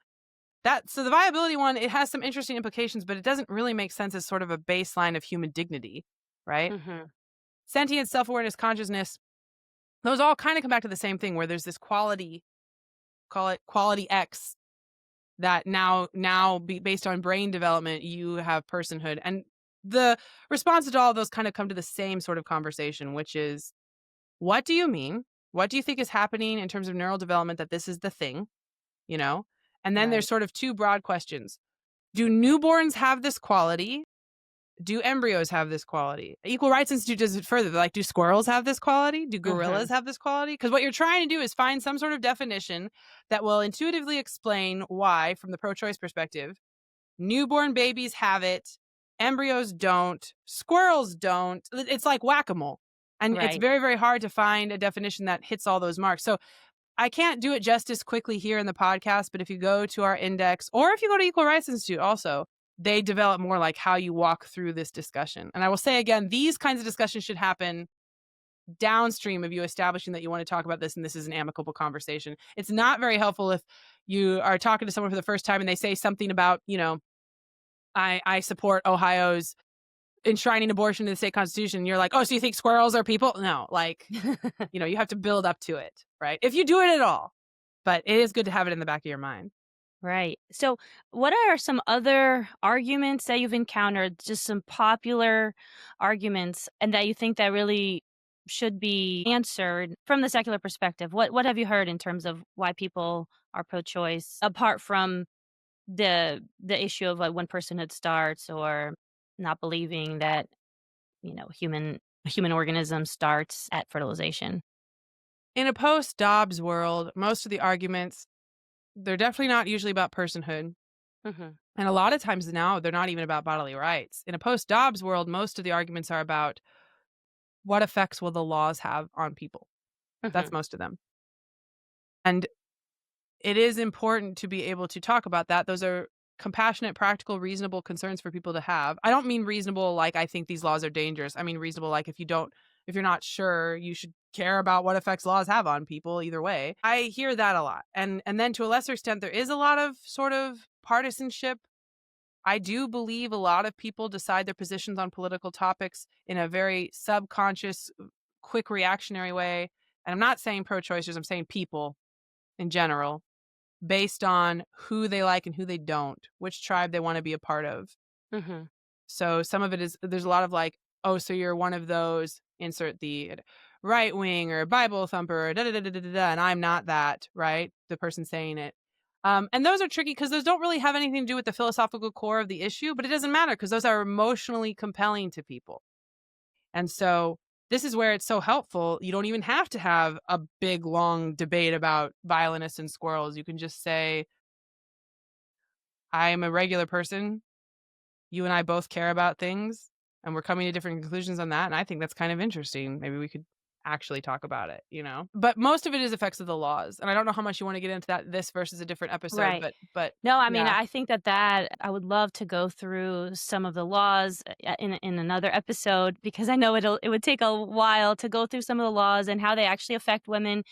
So the viability one, it has some interesting implications, but it doesn't really make sense as sort of a baseline of human dignity, right? Mhm. Sentience, self-awareness, consciousness, those all kind of come back to the same thing where there's this quality, call it quality X, that based on brain development, you have personhood. And the response to all of those kind of come to the same sort of conversation, which is, what do you mean? What do you think is happening in terms of neural development that this is the thing, you know? And then there's Right. sort of two broad questions. Do newborns have this quality? Do embryos have this quality? Equal Rights Institute does it further. They're like, do squirrels have this quality? Do gorillas Mhm. have this quality? Because what you're trying to do is find some sort of definition that will intuitively explain why, from the pro choice perspective, newborn babies have it, embryos don't, squirrels don't. It's like whack a mole. And it's Right. very, very hard to find a definition that hits all those marks. So I can't do it justice quickly here in the podcast, but if you go to our index or if you go to Equal Rights Institute also, they develop more like how you walk through this discussion. And I will say again, these kinds of discussions should happen downstream of you establishing that you want to talk about this and this is an amicable conversation. It's not very helpful if you are talking to someone for the first time and they say something about, I support Ohio's enshrining abortion in the state constitution. You're like, oh, so you think squirrels are people? No, like, you have to build up to it, right? If you do it at all. But it is good to have it in the back of your mind. Right. So, what are some other arguments that you've encountered, just some popular arguments, and that you think that really should be answered from the secular perspective? What have you heard in terms of why people are pro-choice, apart from the issue of like when personhood starts, or not believing that human organism starts at fertilization? In a post Dobbs world, most of the arguments, they're definitely not usually about personhood. Hmm. And a lot of times now, they're not even about bodily rights. In a post Dobbs world, most of the arguments are about what effects will the laws have on people. That's Hmm. most of them. And it is important to be able to talk about that. Those are compassionate, practical, reasonable concerns for people to have. I don't mean reasonable like I think these laws are dangerous. I mean reasonable like if you're not sure, you should care about what effects laws have on people either way. I hear that a lot. And then to a lesser extent there is a lot of sort of partisanship. I do believe a lot of people decide their positions on political topics in a very subconscious, quick reactionary way. And I'm not saying pro-choicers, I'm saying people in general based on who they like and who they don't, which tribe they want to be a part of. Hmm. So some of it is there's a lot of like, oh, so you're one of those, insert the right wing or Bible thumper, or da da da da da da, and I'm not that, right? The person saying it. And those are tricky because those don't really have anything to do with the philosophical core of the issue, but it doesn't matter because those are emotionally compelling to people. And so this is where it's so helpful. You don't even have to have a big, long debate about violinists and squirrels. You can just say, I am a regular person. You and I both care about things, and we're coming to different conclusions on that. And I think that's kind of interesting. Maybe we could actually talk about it. But most of it is effects of the laws. And I don't know how much you want to get into that this versus a different episode, Right. but No, I mean, yeah, I think that I would love to go through some of the laws in another episode, because I know it would take a while to go through some of the laws and how they actually affect women,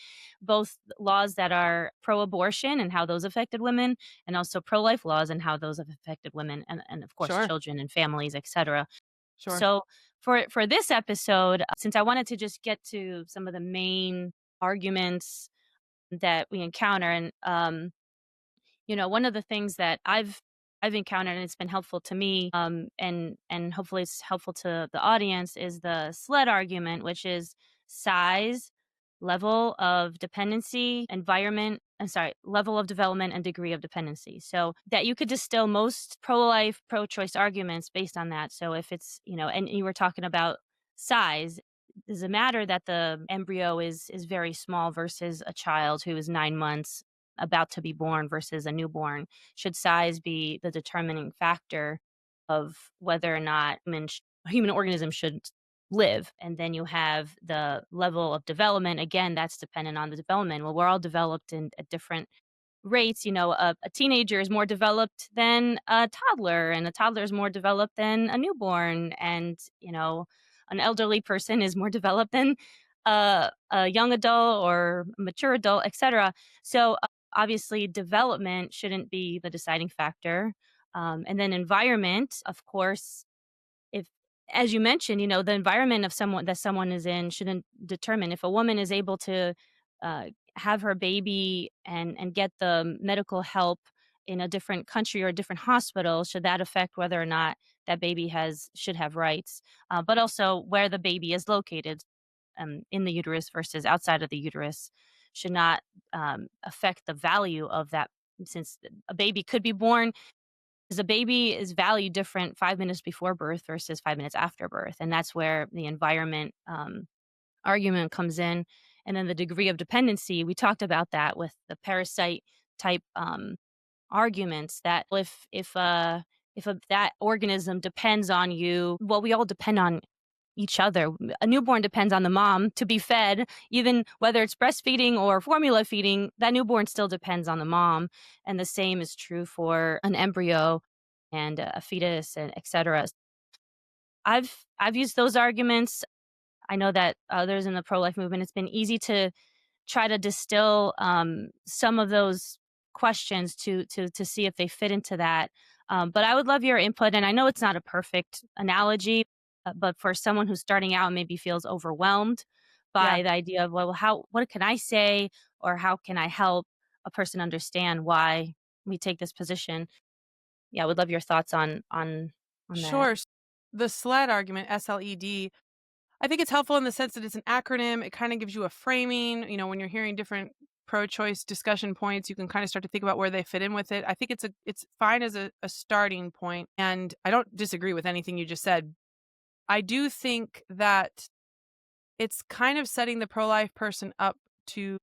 both laws that are pro-abortion and how those affected women, and also pro-life laws and how those have affected women, and of course sure, children and families, etc. sure. So for this episode, since I wanted to just get to some of the main arguments that we encounter, and one of the things that I've encountered, and it's been helpful to me, and hopefully it's helpful to the audience, is the SLED argument, which is size, level of dependency, environment, level of development and degree of dependency. So that you could distill most pro-life, pro-choice arguments based on that. So if it's, and you were talking about size, does it matter that the embryo is very small versus a child who is 9 months about to be born versus a newborn? Should size be the determining factor of whether or not a human organism should live? And then you have the level of development. Again, that's dependent on the development. Well, we're all developed in at different rates, a teenager is more developed than a toddler, and a toddler is more developed than a newborn, and an elderly person is more developed than a young adult or mature adult, etc. So obviously, development shouldn't be the deciding factor, and then environment, of course, if as you mentioned, the environment of someone is in shouldn't determine if a woman is able to uh, have her baby and get the medical help in a different country or a different hospital. Should that affect whether or not that baby has should have rights? But also where the baby is located, in the uterus versus outside of the uterus, should not affect the value of that, since a baby could be born, because a baby is valued different 5 minutes before birth versus 5 minutes after birth. And that's where the environment argument comes in. And then the degree of dependency, we talked about that with the parasite type arguments, that if that organism depends on you, well, we all depend on each other. A newborn depends on the mom to be fed, even whether it's breastfeeding or formula feeding, that newborn still depends on the mom. And the same is true for an embryo and a fetus, and etc. I've used those arguments. I know that others in the pro life movement, it's been easy to try to distill some of those questions to see if they fit into that. But I would love your input, and I know it's not a perfect analogy, but for someone who's starting out and maybe feels overwhelmed Yeah. by the idea of, well, how what can I say, or how can I help a person understand why we take this position? Yeah, I would love your thoughts on that. Sure. The SLED argument, SLED, I think it's helpful in the sense that it's an acronym. It kind of gives you a framing. When you're hearing different pro-choice discussion points, you can kind of start to think about where they fit in with it. I think it's fine as a starting point, and I don't disagree with anything you just said. I do think that it's kind of setting the pro-life person up to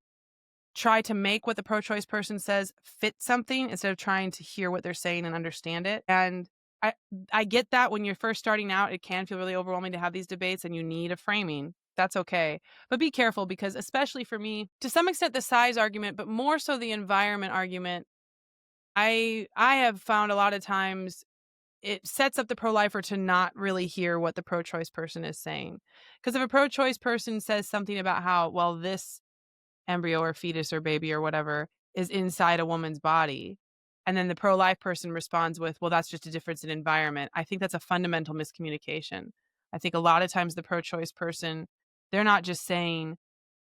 try to make what the pro-choice person says fit something instead of trying to hear what they're saying and understand it. And I I get that when you're first starting out, it can feel really overwhelming to have these debates and you need a framing. That's okay. But be careful, because especially for me, to some extent the size argument, but more so the environment argument, I have found a lot of times it sets up the pro-lifer to not really hear what the pro-choice person is saying. Because if a pro-choice person says something about how, well, this embryo or fetus or baby or whatever is inside a woman's body, and then the pro-life person responds with, well, that's just a difference in environment, I think that's a fundamental miscommunication. I think a lot of times the pro-choice person, they're not just saying,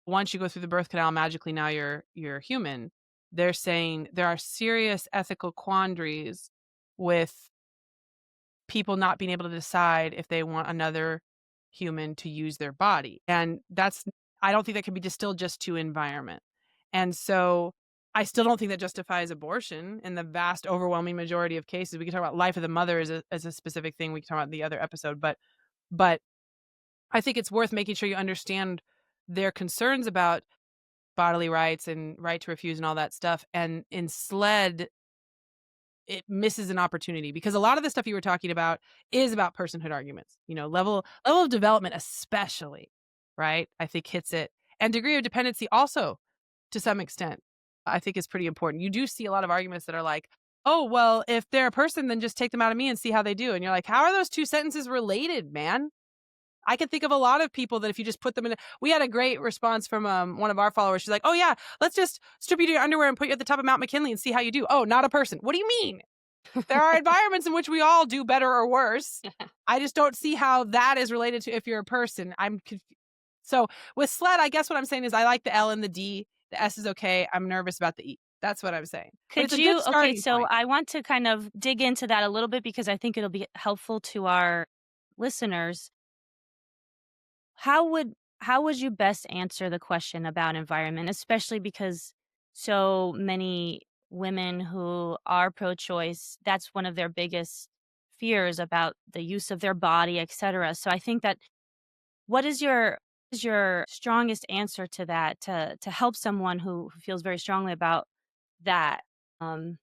once you go through the birth canal, magically now you're human. They're saying there are serious ethical quandaries with people not being able to decide if they want another human to use their body. And that's I don't think that can be distilled just to environment. And so I still don't think that justifies abortion in the vast overwhelming majority of cases. We can talk about life of the mother as a specific thing. We can talk about the other episode, but I think it's worth making sure you understand their concerns about bodily rights and right to refuse and all that stuff. And in SLED, it misses an opportunity, because a lot of the stuff you were talking about is about personhood arguments, level of development especially, right? I think hits it. And degree of dependency also, to some extent, I think is pretty important. You do see a lot of arguments that are like, "Oh, well, if they're a person, then just take them out of me and see how they do." And you're like, "How are those two sentences related, man?" I can think of a lot of people that if you just put them in we had a great response from, one of our followers. She's like, "Oh, yeah, let's just strip you to your underwear and put you at the top of Mount McKinley and see how you do." "Oh, not a person." "What do you mean?" There are environments in which we all do better or worse. I just don't see how that is related to if you're a person. So with SLED, I guess what I'm saying is I like the L and the D. The S is okay. I'm nervous about the E. That's what I'm saying. But it's Could a good you Okay, starting so point. I want to kind of dig into that a little bit because I think it'll be helpful to our listeners. How would how would you best answer the question about environment, especially because so many women who are pro-choice, that's one of their biggest fears about the use of their body, etc. So I think that what is your strongest answer to that, to help someone who feels very strongly about that? Um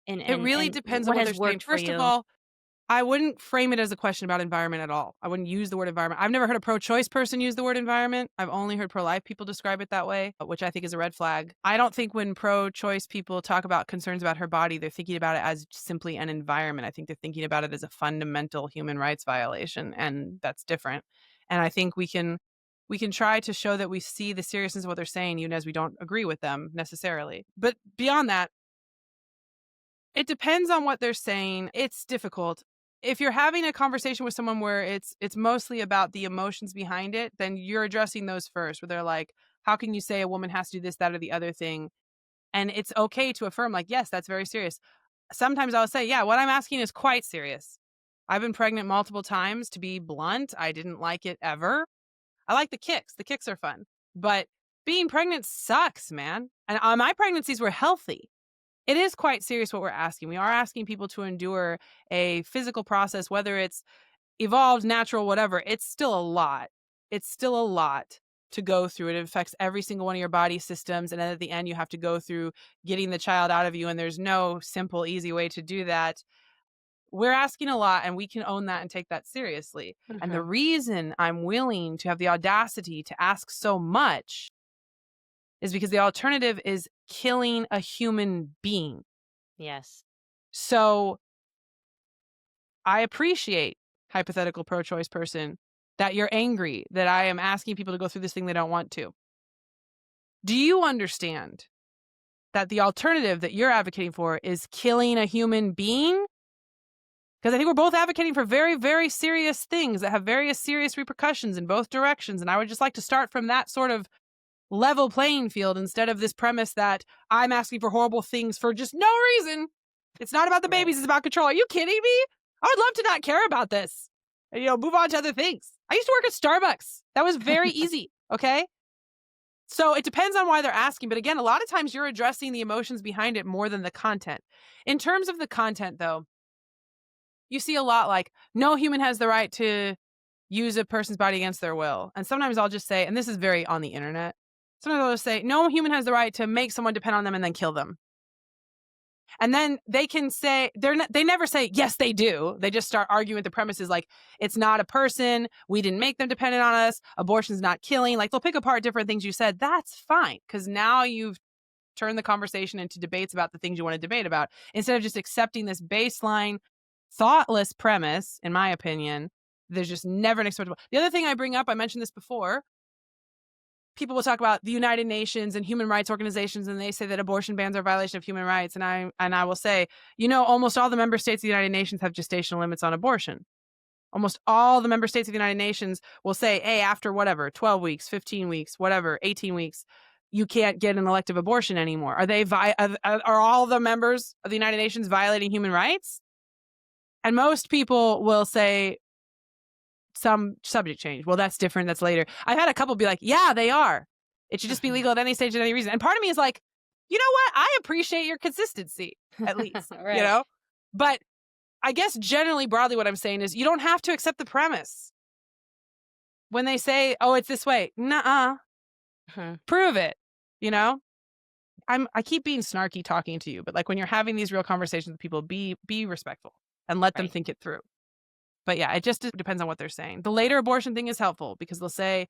It really and depends on what what has they're saying. worked for First of you? all, I wouldn't frame it as a question about environment at all. I wouldn't use the word environment. I've never heard a pro-choice person use the word environment. I've only heard pro-life people describe it that way, which I think is a red flag. I don't think when pro-choice people talk about concerns about her body, they're thinking about it as simply an environment. I think they're thinking about it as a fundamental human rights violation, and that's different. And I think we can try to show that we see the seriousness of what they're saying, even as we don't agree with them necessarily. But beyond that, it depends on what they're saying. It's difficult. If you're having a conversation with someone where it's mostly about the emotions behind it, then you're addressing those first, where they're like, how can you say a woman has to do this, that, or the other thing? And it's okay to affirm, like, yes, that's very serious. Sometimes I'll say, yeah, what I'm asking is quite serious. I've been pregnant multiple times. To be blunt, I didn't like it ever. I like the kicks. The kicks are fun. But being pregnant sucks, man. And my pregnancies were healthy. It is quite serious what we're asking. We are asking people to endure a physical process, whether it's evolved, natural, whatever. It's still a lot. It's still a lot to go through. It affects every single one of your body systems. And then at the end, you have to go through getting the child out of you. And there's no simple, easy way to do that. We're asking a lot, and we can own that and take that seriously. And the Mhm. reason I'm willing to have the audacity to ask so much is because the alternative is killing a human being. Yes. So I appreciate, hypothetical pro-choice person, that you're angry that I am asking people to go through this thing they don't want to. Do you understand that the alternative that you're advocating for is killing a human being? Because I think we're both advocating for very, very serious things that have various serious repercussions in both directions. And I would just like to start from that sort of level playing field instead of this premise that I'm asking for horrible things for just no reason. It's not about the Right. babies, it's about control. Are you kidding me? I would love to not care about this and, move on to other things. I used to work at Starbucks. That was very easy. Okay. So it depends on why they're asking. But again, a lot of times you're addressing the emotions behind it more than the content. In terms of the content, though, you see a lot like no human has the right to use a person's body against their will. And sometimes I'll just say, and this is very on the internet, sometimes I'll just say, no human has the right to make someone depend on them and then kill them. And then they can say, they never say, yes, they do. They just start arguing with the premises like, it's not a person. We didn't make them dependent on us. Abortion's not killing. Like they'll pick apart different things you said. That's fine. Because now you've turned the conversation into debates about the things you want to debate about instead of just accepting this baseline, thoughtless premise, in my opinion. There's just never an acceptable. The other thing I bring up, I mentioned this before, people will talk about the United Nations and human rights organizations, and they say that abortion bans are a violation of human rights. And I will say, almost all the member states of the United Nations have gestational limits on abortion. Almost all the member states of the United Nations will say, hey, after whatever, 12 weeks, 15 weeks, whatever, 18 weeks, you can't get an elective abortion anymore. Are all the members of the United Nations violating human rights? And most people will say, some subject change. Well, that's different. That's later. I've had a couple be like, yeah, they are. It should just be legal at any stage, at any reason. And part of me is like, you know what? I appreciate your consistency, at least, Right. But I guess generally, broadly, what I'm saying is you don't have to accept the premise. When they say, oh, it's this way, nuh-uh, Mhm. prove it, you know? I keep being snarky talking to you, but like when you're having these real conversations with people, be respectful and let them Right. think it through. But yeah, it just depends on what they're saying. The later abortion thing is helpful because they'll say,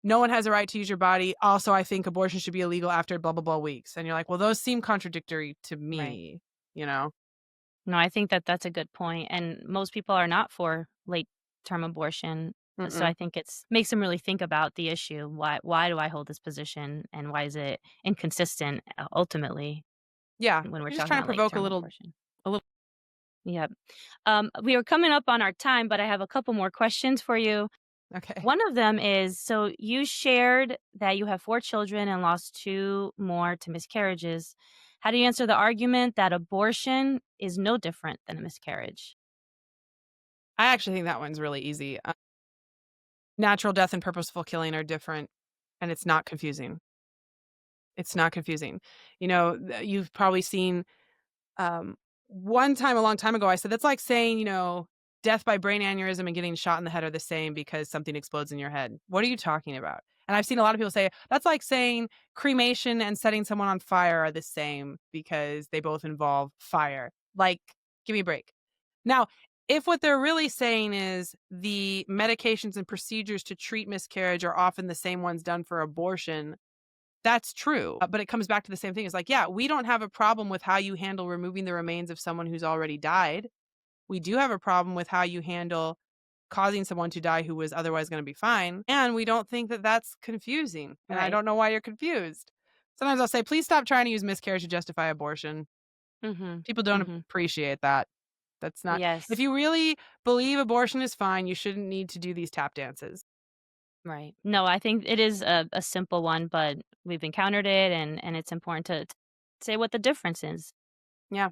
no one has a right to use your body. Also, I think abortion should be illegal after blah, blah, blah weeks. And you're like, well, those seem contradictory to Right. me, you know? No, I think that that's a good point, and most people are not for late term abortion. So I Mm-mm. think it's makes them really think about the issue. Why do I hold this position, and why is it inconsistent ultimately Yeah. when we're You're just talking trying to about late provoke term abortion? a little. Yep. We are coming up on our time, but I have a couple more questions for you. Okay. One of them is, so you shared that you have 4 children and lost 2 more to miscarriages. How do you answer the argument that abortion is no different than a miscarriage? I actually think that one's really easy. Natural death and purposeful killing are different, and it's not confusing. It's not confusing. You've probably seen um, one time a long time ago, I said, that's like saying, death by brain aneurysm and getting shot in the head are the same because something explodes in your head. What are you talking about? And I've seen a lot of people say, that's like saying cremation and setting someone on fire are the same because they both involve fire. Like, give me a break. Now, If what they're really saying is the medications and procedures to treat miscarriage are often the same ones done for abortion, that's true. But it comes back to the same thing. It's like, yeah, we don't have a problem with how you handle removing the remains of someone who's already died. We do have a problem with how you handle causing someone to die who was otherwise going to be fine. And we don't think that that's confusing. And I Right. don't know why you're confused. Sometimes I'll say, please stop trying to use miscarriage to justify abortion. Mhm. People don't Mhm. appreciate that. That's not, if Yes. you really believe abortion is fine, you shouldn't need to do these tap dances. Right. No, I think it is a simple one, but we've encountered it, and it's important to say what the difference is. Yeah.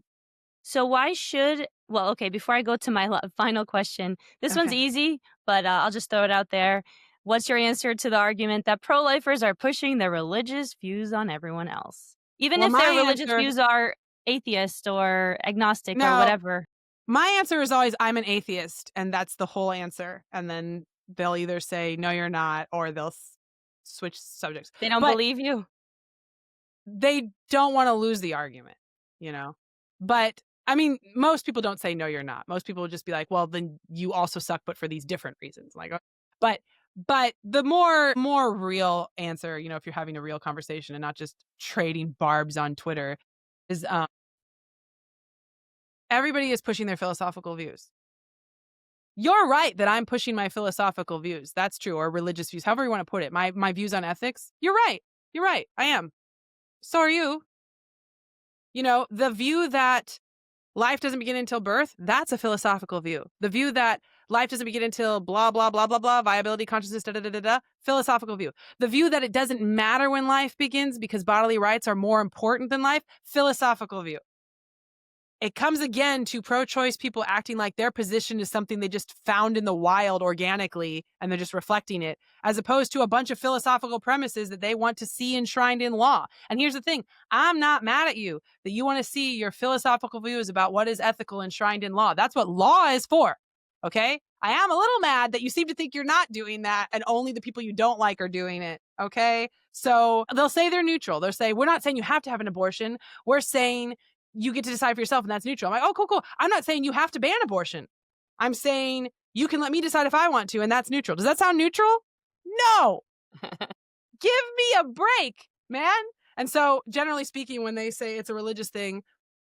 So why should well, okay, before I go to my final question, this one's Okay. easy, but I'll just throw it out there. What's your answer to the argument that pro-lifers are pushing their religious views on everyone else? Even Well, if their my religious answer, views are atheist or agnostic or no, whatever, my answer is always I'm an atheist, and that's the whole answer. And then they'll either say, no, you're not, or they'll switch subjects. they don't But believe you. they don't want to lose the argument, you know? But I mean, most people don't say, no, you're not. Most people would just be like, well, then you also suck, but for these different reasons. Like, but, but the more real answer, if you're having a real conversation and not just trading barbs on Twitter, is everybody is pushing their philosophical views. You're right that I'm pushing my philosophical views. That's true, or religious views, however you want to put it. My views on ethics. You're right. You're right. I am. So are you. The view that life doesn't begin until birth, that's a philosophical view. The view that life doesn't begin until blah, blah, blah, blah, blah, viability, consciousness, da, da, da, da, da, philosophical view. The view that it doesn't matter when life begins because bodily rights are more important than life, philosophical view. It comes again to pro-choice people acting like their position is something they just found in the wild organically and they're just reflecting it, as opposed to a bunch of philosophical premises that they want to see enshrined in law. And here's the thing, I'm not mad at you that you want to see your philosophical views about what is ethical enshrined in law. That's what law is for. Okay? I am a little mad that you seem to think you're not doing that and only the people you don't like are doing it. Okay? So they'll say they're neutral. They'll say, we're not saying you have to have an abortion. We're saying you get to decide for yourself and that's neutral. I'm like, oh, cool, cool. I'm not saying you have to ban abortion. I'm saying you can let me decide if I want to, and that's neutral. Does that sound neutral? No. Give me a break, man. And so, generally speaking, when they say it's a religious thing,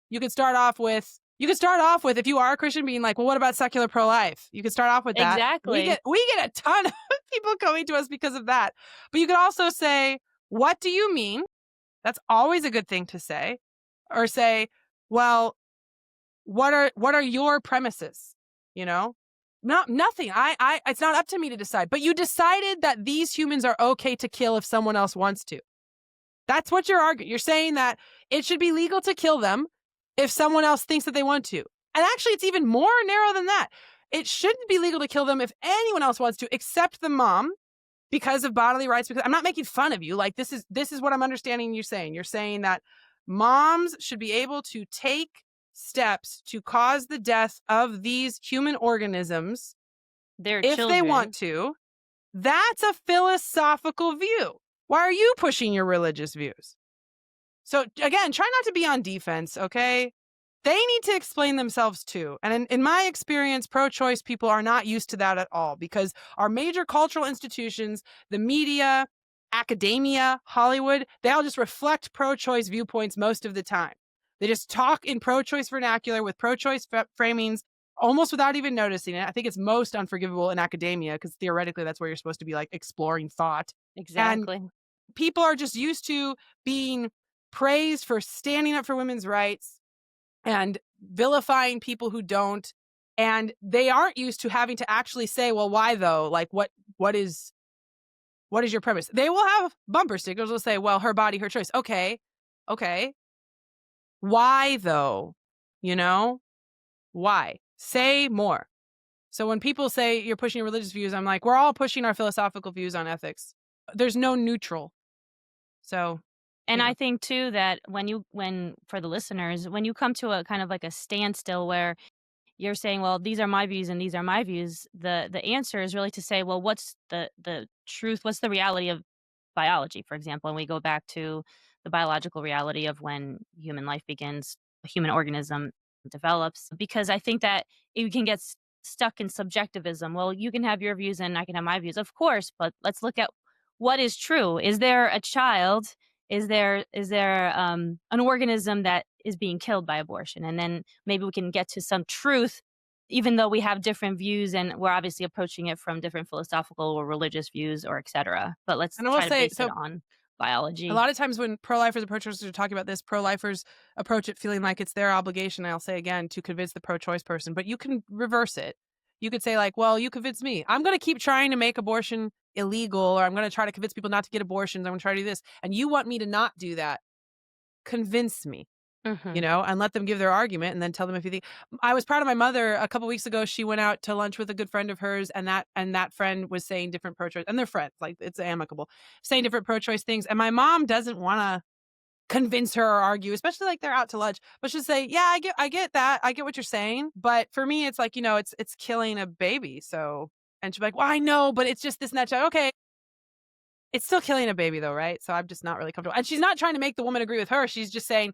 you could start off with if you are a Christian being like, well, what about secular pro-life? You could start off with that. We Exactly. get we get a ton of people coming to us because of that. But you could also say, what do you mean? That's always a good thing to say. Or say, well, what are your premises? You know? Not nothing. I it's not up to me to decide. But you decided that these humans are okay to kill if someone else wants to. That's what you're arguing. You're saying that it should be legal to kill them if someone else thinks that they want to. And actually, it's even more narrow than that. It shouldn't be legal to kill them if anyone else wants to, except the mom, because of bodily rights. Because I'm not making fun of you. Like this is what I'm understanding you saying. You're saying that moms should be able to take steps to cause the death of these human organisms Their if they want children. to. That's a philosophical view. Why are you pushing your religious views? So again, try not to be on defense, okay? They need to explain themselves too. And in my experience, pro-choice people are not used to that at all because our major cultural institutions, the media, academia, Hollywood, they all just reflect pro-choice viewpoints most of the time. They just talk in pro-choice vernacular with pro-choice framings almost without even noticing it. I think it's most unforgivable in academia because theoretically that's where you're supposed to be like exploring thought. And Exactly. people are just used to being praised for standing up for women's rights and vilifying people who don't. And they aren't used to having to actually say, well, why though? Like what is your premise? They will have bumper stickers will say, well, her body, her choice. Okay. Okay. Why though? You know? Why? Say more. So when people say you're pushing your religious views, I'm like, we're all pushing our philosophical views on ethics. There's no neutral. So, And you I know. think too that when for the listeners, when you come to a kind of like a standstill where you're saying, well, these are my views and these are my views, the answer is really to say, well, what's the truth? What's the reality of biology, for example? And we go back to the biological reality of when human life begins, a human organism. develops, because I think that you can get stuck in subjectivism. Well, you can have your views and I can have my views, of course, but let's look at what is true. Is there a child? Is there an organism that is being killed by abortion? And then maybe we can get to some truth, even though we have different views and we're obviously approaching it from different philosophical or religious views or etc. But let's And I will try to say, base it so on a biology. lot of times when pro-lifers approach us are talking about this, pro-lifers approach it feeling like it's their obligation, I'll say again, to convince the pro-choice person, but you can reverse it. You could say like, "Well, you convince me. I'm gonna keep trying to make abortion illegal, or I'm gonna try to convince people not to get abortions. I'm gonna try to do this, and you want me to not do that. Convince me." Hmm. And let them give their argument and then tell them if you think. I was proud of my mother a couple weeks ago. She went out to lunch with a good friend of hers, and that friend was saying different pro-choice, and they're friends, like it's amicable, saying different pro-choice things. And my mom doesn't want to convince her or argue, especially like they're out to lunch, but she'll say, "Yeah, I get that. I get what you're saying, but for me it's like, it's killing a baby." So, and she'll be like, "Well, I know, but it's just this and that." Okay, it's still killing a baby though, right? So I'm just not really comfortable. And she's not trying to make the woman agree with her. She's just saying,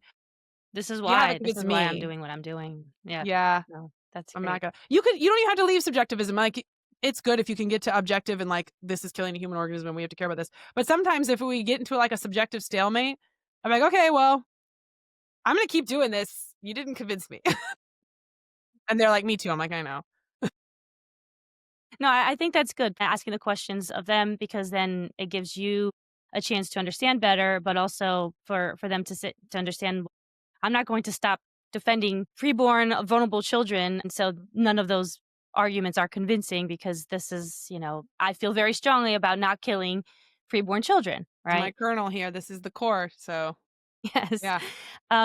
This is "You haven't why. This convinced is why I'm me." doing what I'm doing. Yeah. Yeah, No, that's I'm not great. gonna. You don't even have to leave subjectivism. Like, it's good if you can get to objective and like, this is killing a human organism and we have to care about this. But sometimes if we get into like a subjective stalemate, I'm like, okay, well, I'm gonna keep doing this. You didn't convince me. And they're like, "Me too." I'm like, "I know." No, I think that's good, asking the questions of them, because then it gives you a chance to understand better, but also for them to sit to understand I'm not going to stop defending freeborn, vulnerable children. And so none of those arguments are convincing, because this is, I feel very strongly about not killing freeborn children, This is my right? kernel here. This is the core. So, Yes. yeah,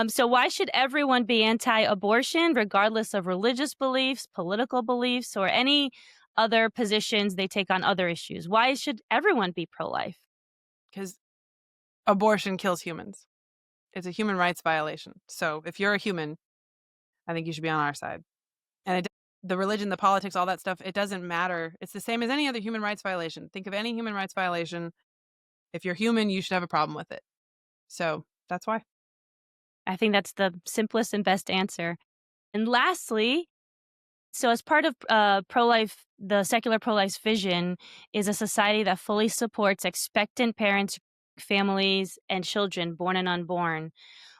So why should everyone be anti-abortion, regardless of religious beliefs, political beliefs, or any other positions they take on other issues? Why should everyone be pro-life? because abortion kills humans. It's a human rights violation. So, if you're a human, I think you should be on our side. And the religion, the politics, all that stuff, it doesn't matter. It's the same as any other human rights violation. Think of any human rights violation. If you're human, you should have a problem with it. So, that's why. I think that's the simplest and best answer. And lastly, so as part of pro-life, the secular pro-life vision is a society that fully supports expectant parents, families, and children, born and unborn.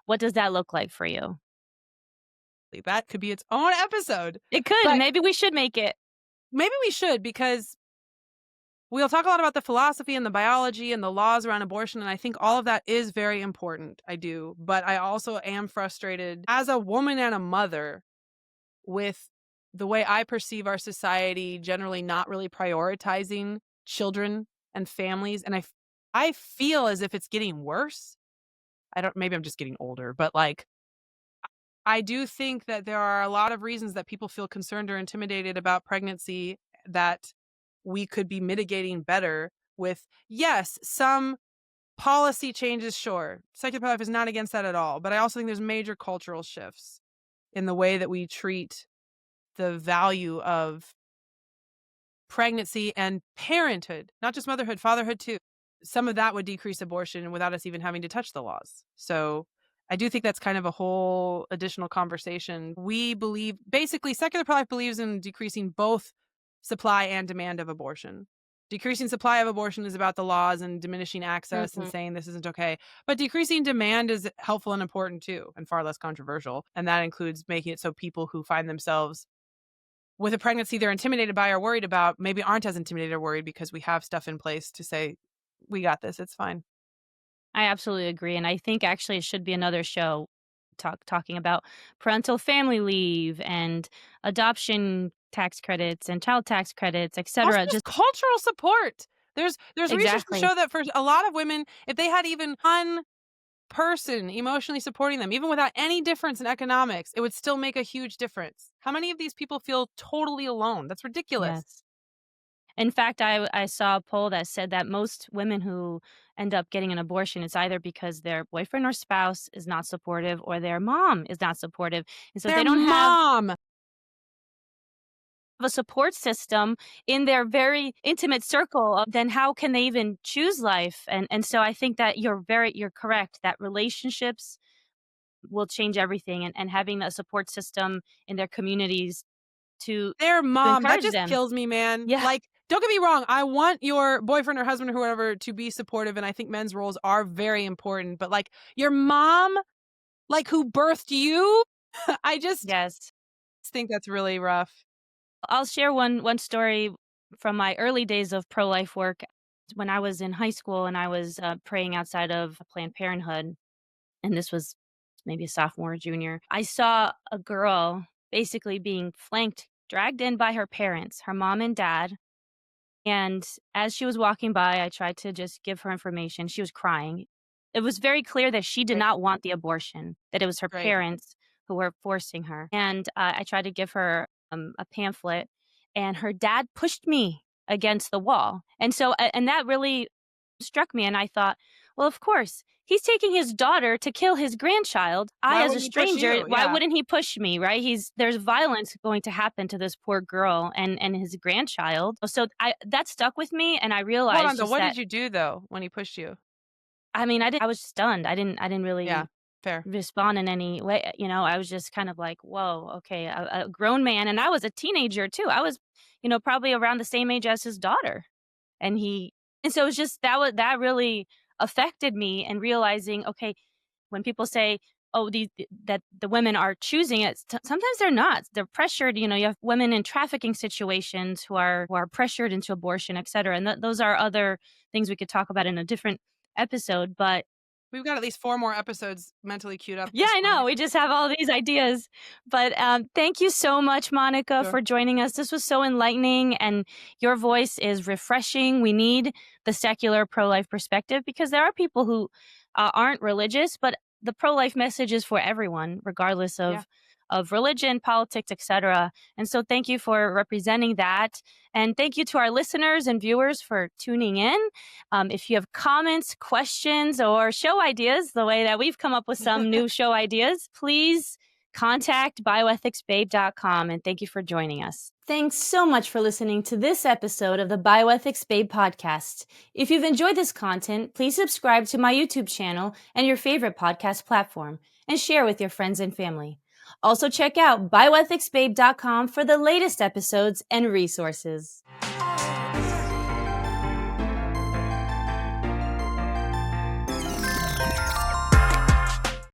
What does that look like for you? That could be its own episode. It could. But Maybe we should make it. maybe we should, because we'll talk a lot about the philosophy and the biology and the laws around abortion, and I think all of that is very important. I do. But I also am frustrated as a woman and a mother with the way I perceive our society generally not really prioritizing children and families. And I feel as if it's getting worse. Maybe I'm just getting older, but like, I do think that there are a lot of reasons that people feel concerned or intimidated about pregnancy that we could be mitigating better with, yes, some policy changes, sure. Secular pro-life is not against that at all. But I also think there's major cultural shifts in the way that we treat the value of pregnancy and parenthood, not just motherhood, fatherhood too. Some of that would decrease abortion without us even having to touch the laws. So I do think that's kind of a whole additional conversation. We believe, basically, secular pro-life believes in decreasing both supply and demand of abortion. Decreasing supply of abortion is about the laws and diminishing access and Mhm. saying this isn't okay. But decreasing demand is helpful and important too, and far less controversial. And that includes making it so people who find themselves with a pregnancy they're intimidated by or worried about maybe aren't as intimidated or worried, because we have stuff in place to say, we got this, it's fine. I absolutely agree, and I think actually it should be another show talking about parental family leave and adoption tax credits and child tax credits, Also, etc. just Just cultural support. There's research to exactly. show that for a lot of women, if they had even one person emotionally supporting them, even without any difference in economics, it would still make a huge difference. How many of these people feel totally alone? That's ridiculous. Yes. In fact, I saw a poll that said that most women who end up getting an abortion is either because their boyfriend or spouse is not supportive or their mom is not supportive. And so if Their they don't have mom. a support system in their very intimate circle, then how can they even choose life? And so I think that you're correct that relationships will change everything, and having a support system in their communities to Their mom, that encourage just them. kills me, man. Yeah. Like, don't get me wrong, I want your boyfriend or husband or whoever to be supportive, and I think men's roles are very important, but, like, your mom, like, who birthed you? I just Yes. think that's really rough. I'll share one story from my early days of pro-life work. When I was in high school and I was praying outside of Planned Parenthood, and this was maybe a sophomore or junior, I saw a girl basically being flanked, dragged in by her parents, her mom and dad. And as she was walking by, I tried to just give her information. She was crying. It was very clear that she did Right, not want the abortion, that it was her right. parents who were forcing her. And I tried to give her a pamphlet, and her dad pushed me against the wall. And so, and that really struck me. And I thought, well, of course, he's taking his daughter to kill his grandchild. I, Why as a wouldn't he push stranger, you? why Yeah. wouldn't he push me, right? There's violence going to happen to this poor girl and his grandchild. So that stuck with me, and I Hold on, realized though, just what that. did you do, though, when he pushed you? I mean, I was stunned. I didn't Yeah, really fair. respond in any way. I was just kind of like, whoa, okay, a grown man, and I was a teenager too. I was, probably around the same age as his daughter, and so it was just that really affected me, and realizing, okay, when people say, "Oh, that the women are choosing it," sometimes they're not. They're pressured. You have women in trafficking situations who are pressured into abortion, et cetera. And those are other things we could talk about in a different episode. But We've got at least 4 more episodes mentally queued up at yeah, this I know. point. We just have all these ideas. But thank you so much, Monica, Sure. for joining us. This was so enlightening, and your voice is refreshing. We need the secular pro life perspective, because there are people who aren't religious, but the pro life message is for everyone, regardless Yeah. of religion, politics, etc. And so, thank you for representing that. And thank you to our listeners and viewers for tuning in. If you have comments, questions, or show ideas, the way that we've come up with some new show ideas, please contact bioethicsbabe.com. And thank you for joining us. Thanks so much for listening to this episode of the Bioethics Babe podcast. If you've enjoyed this content, please subscribe to my YouTube channel and your favorite podcast platform, and share with your friends and family. Also, check out bioethicsbabe.com for the latest episodes and resources.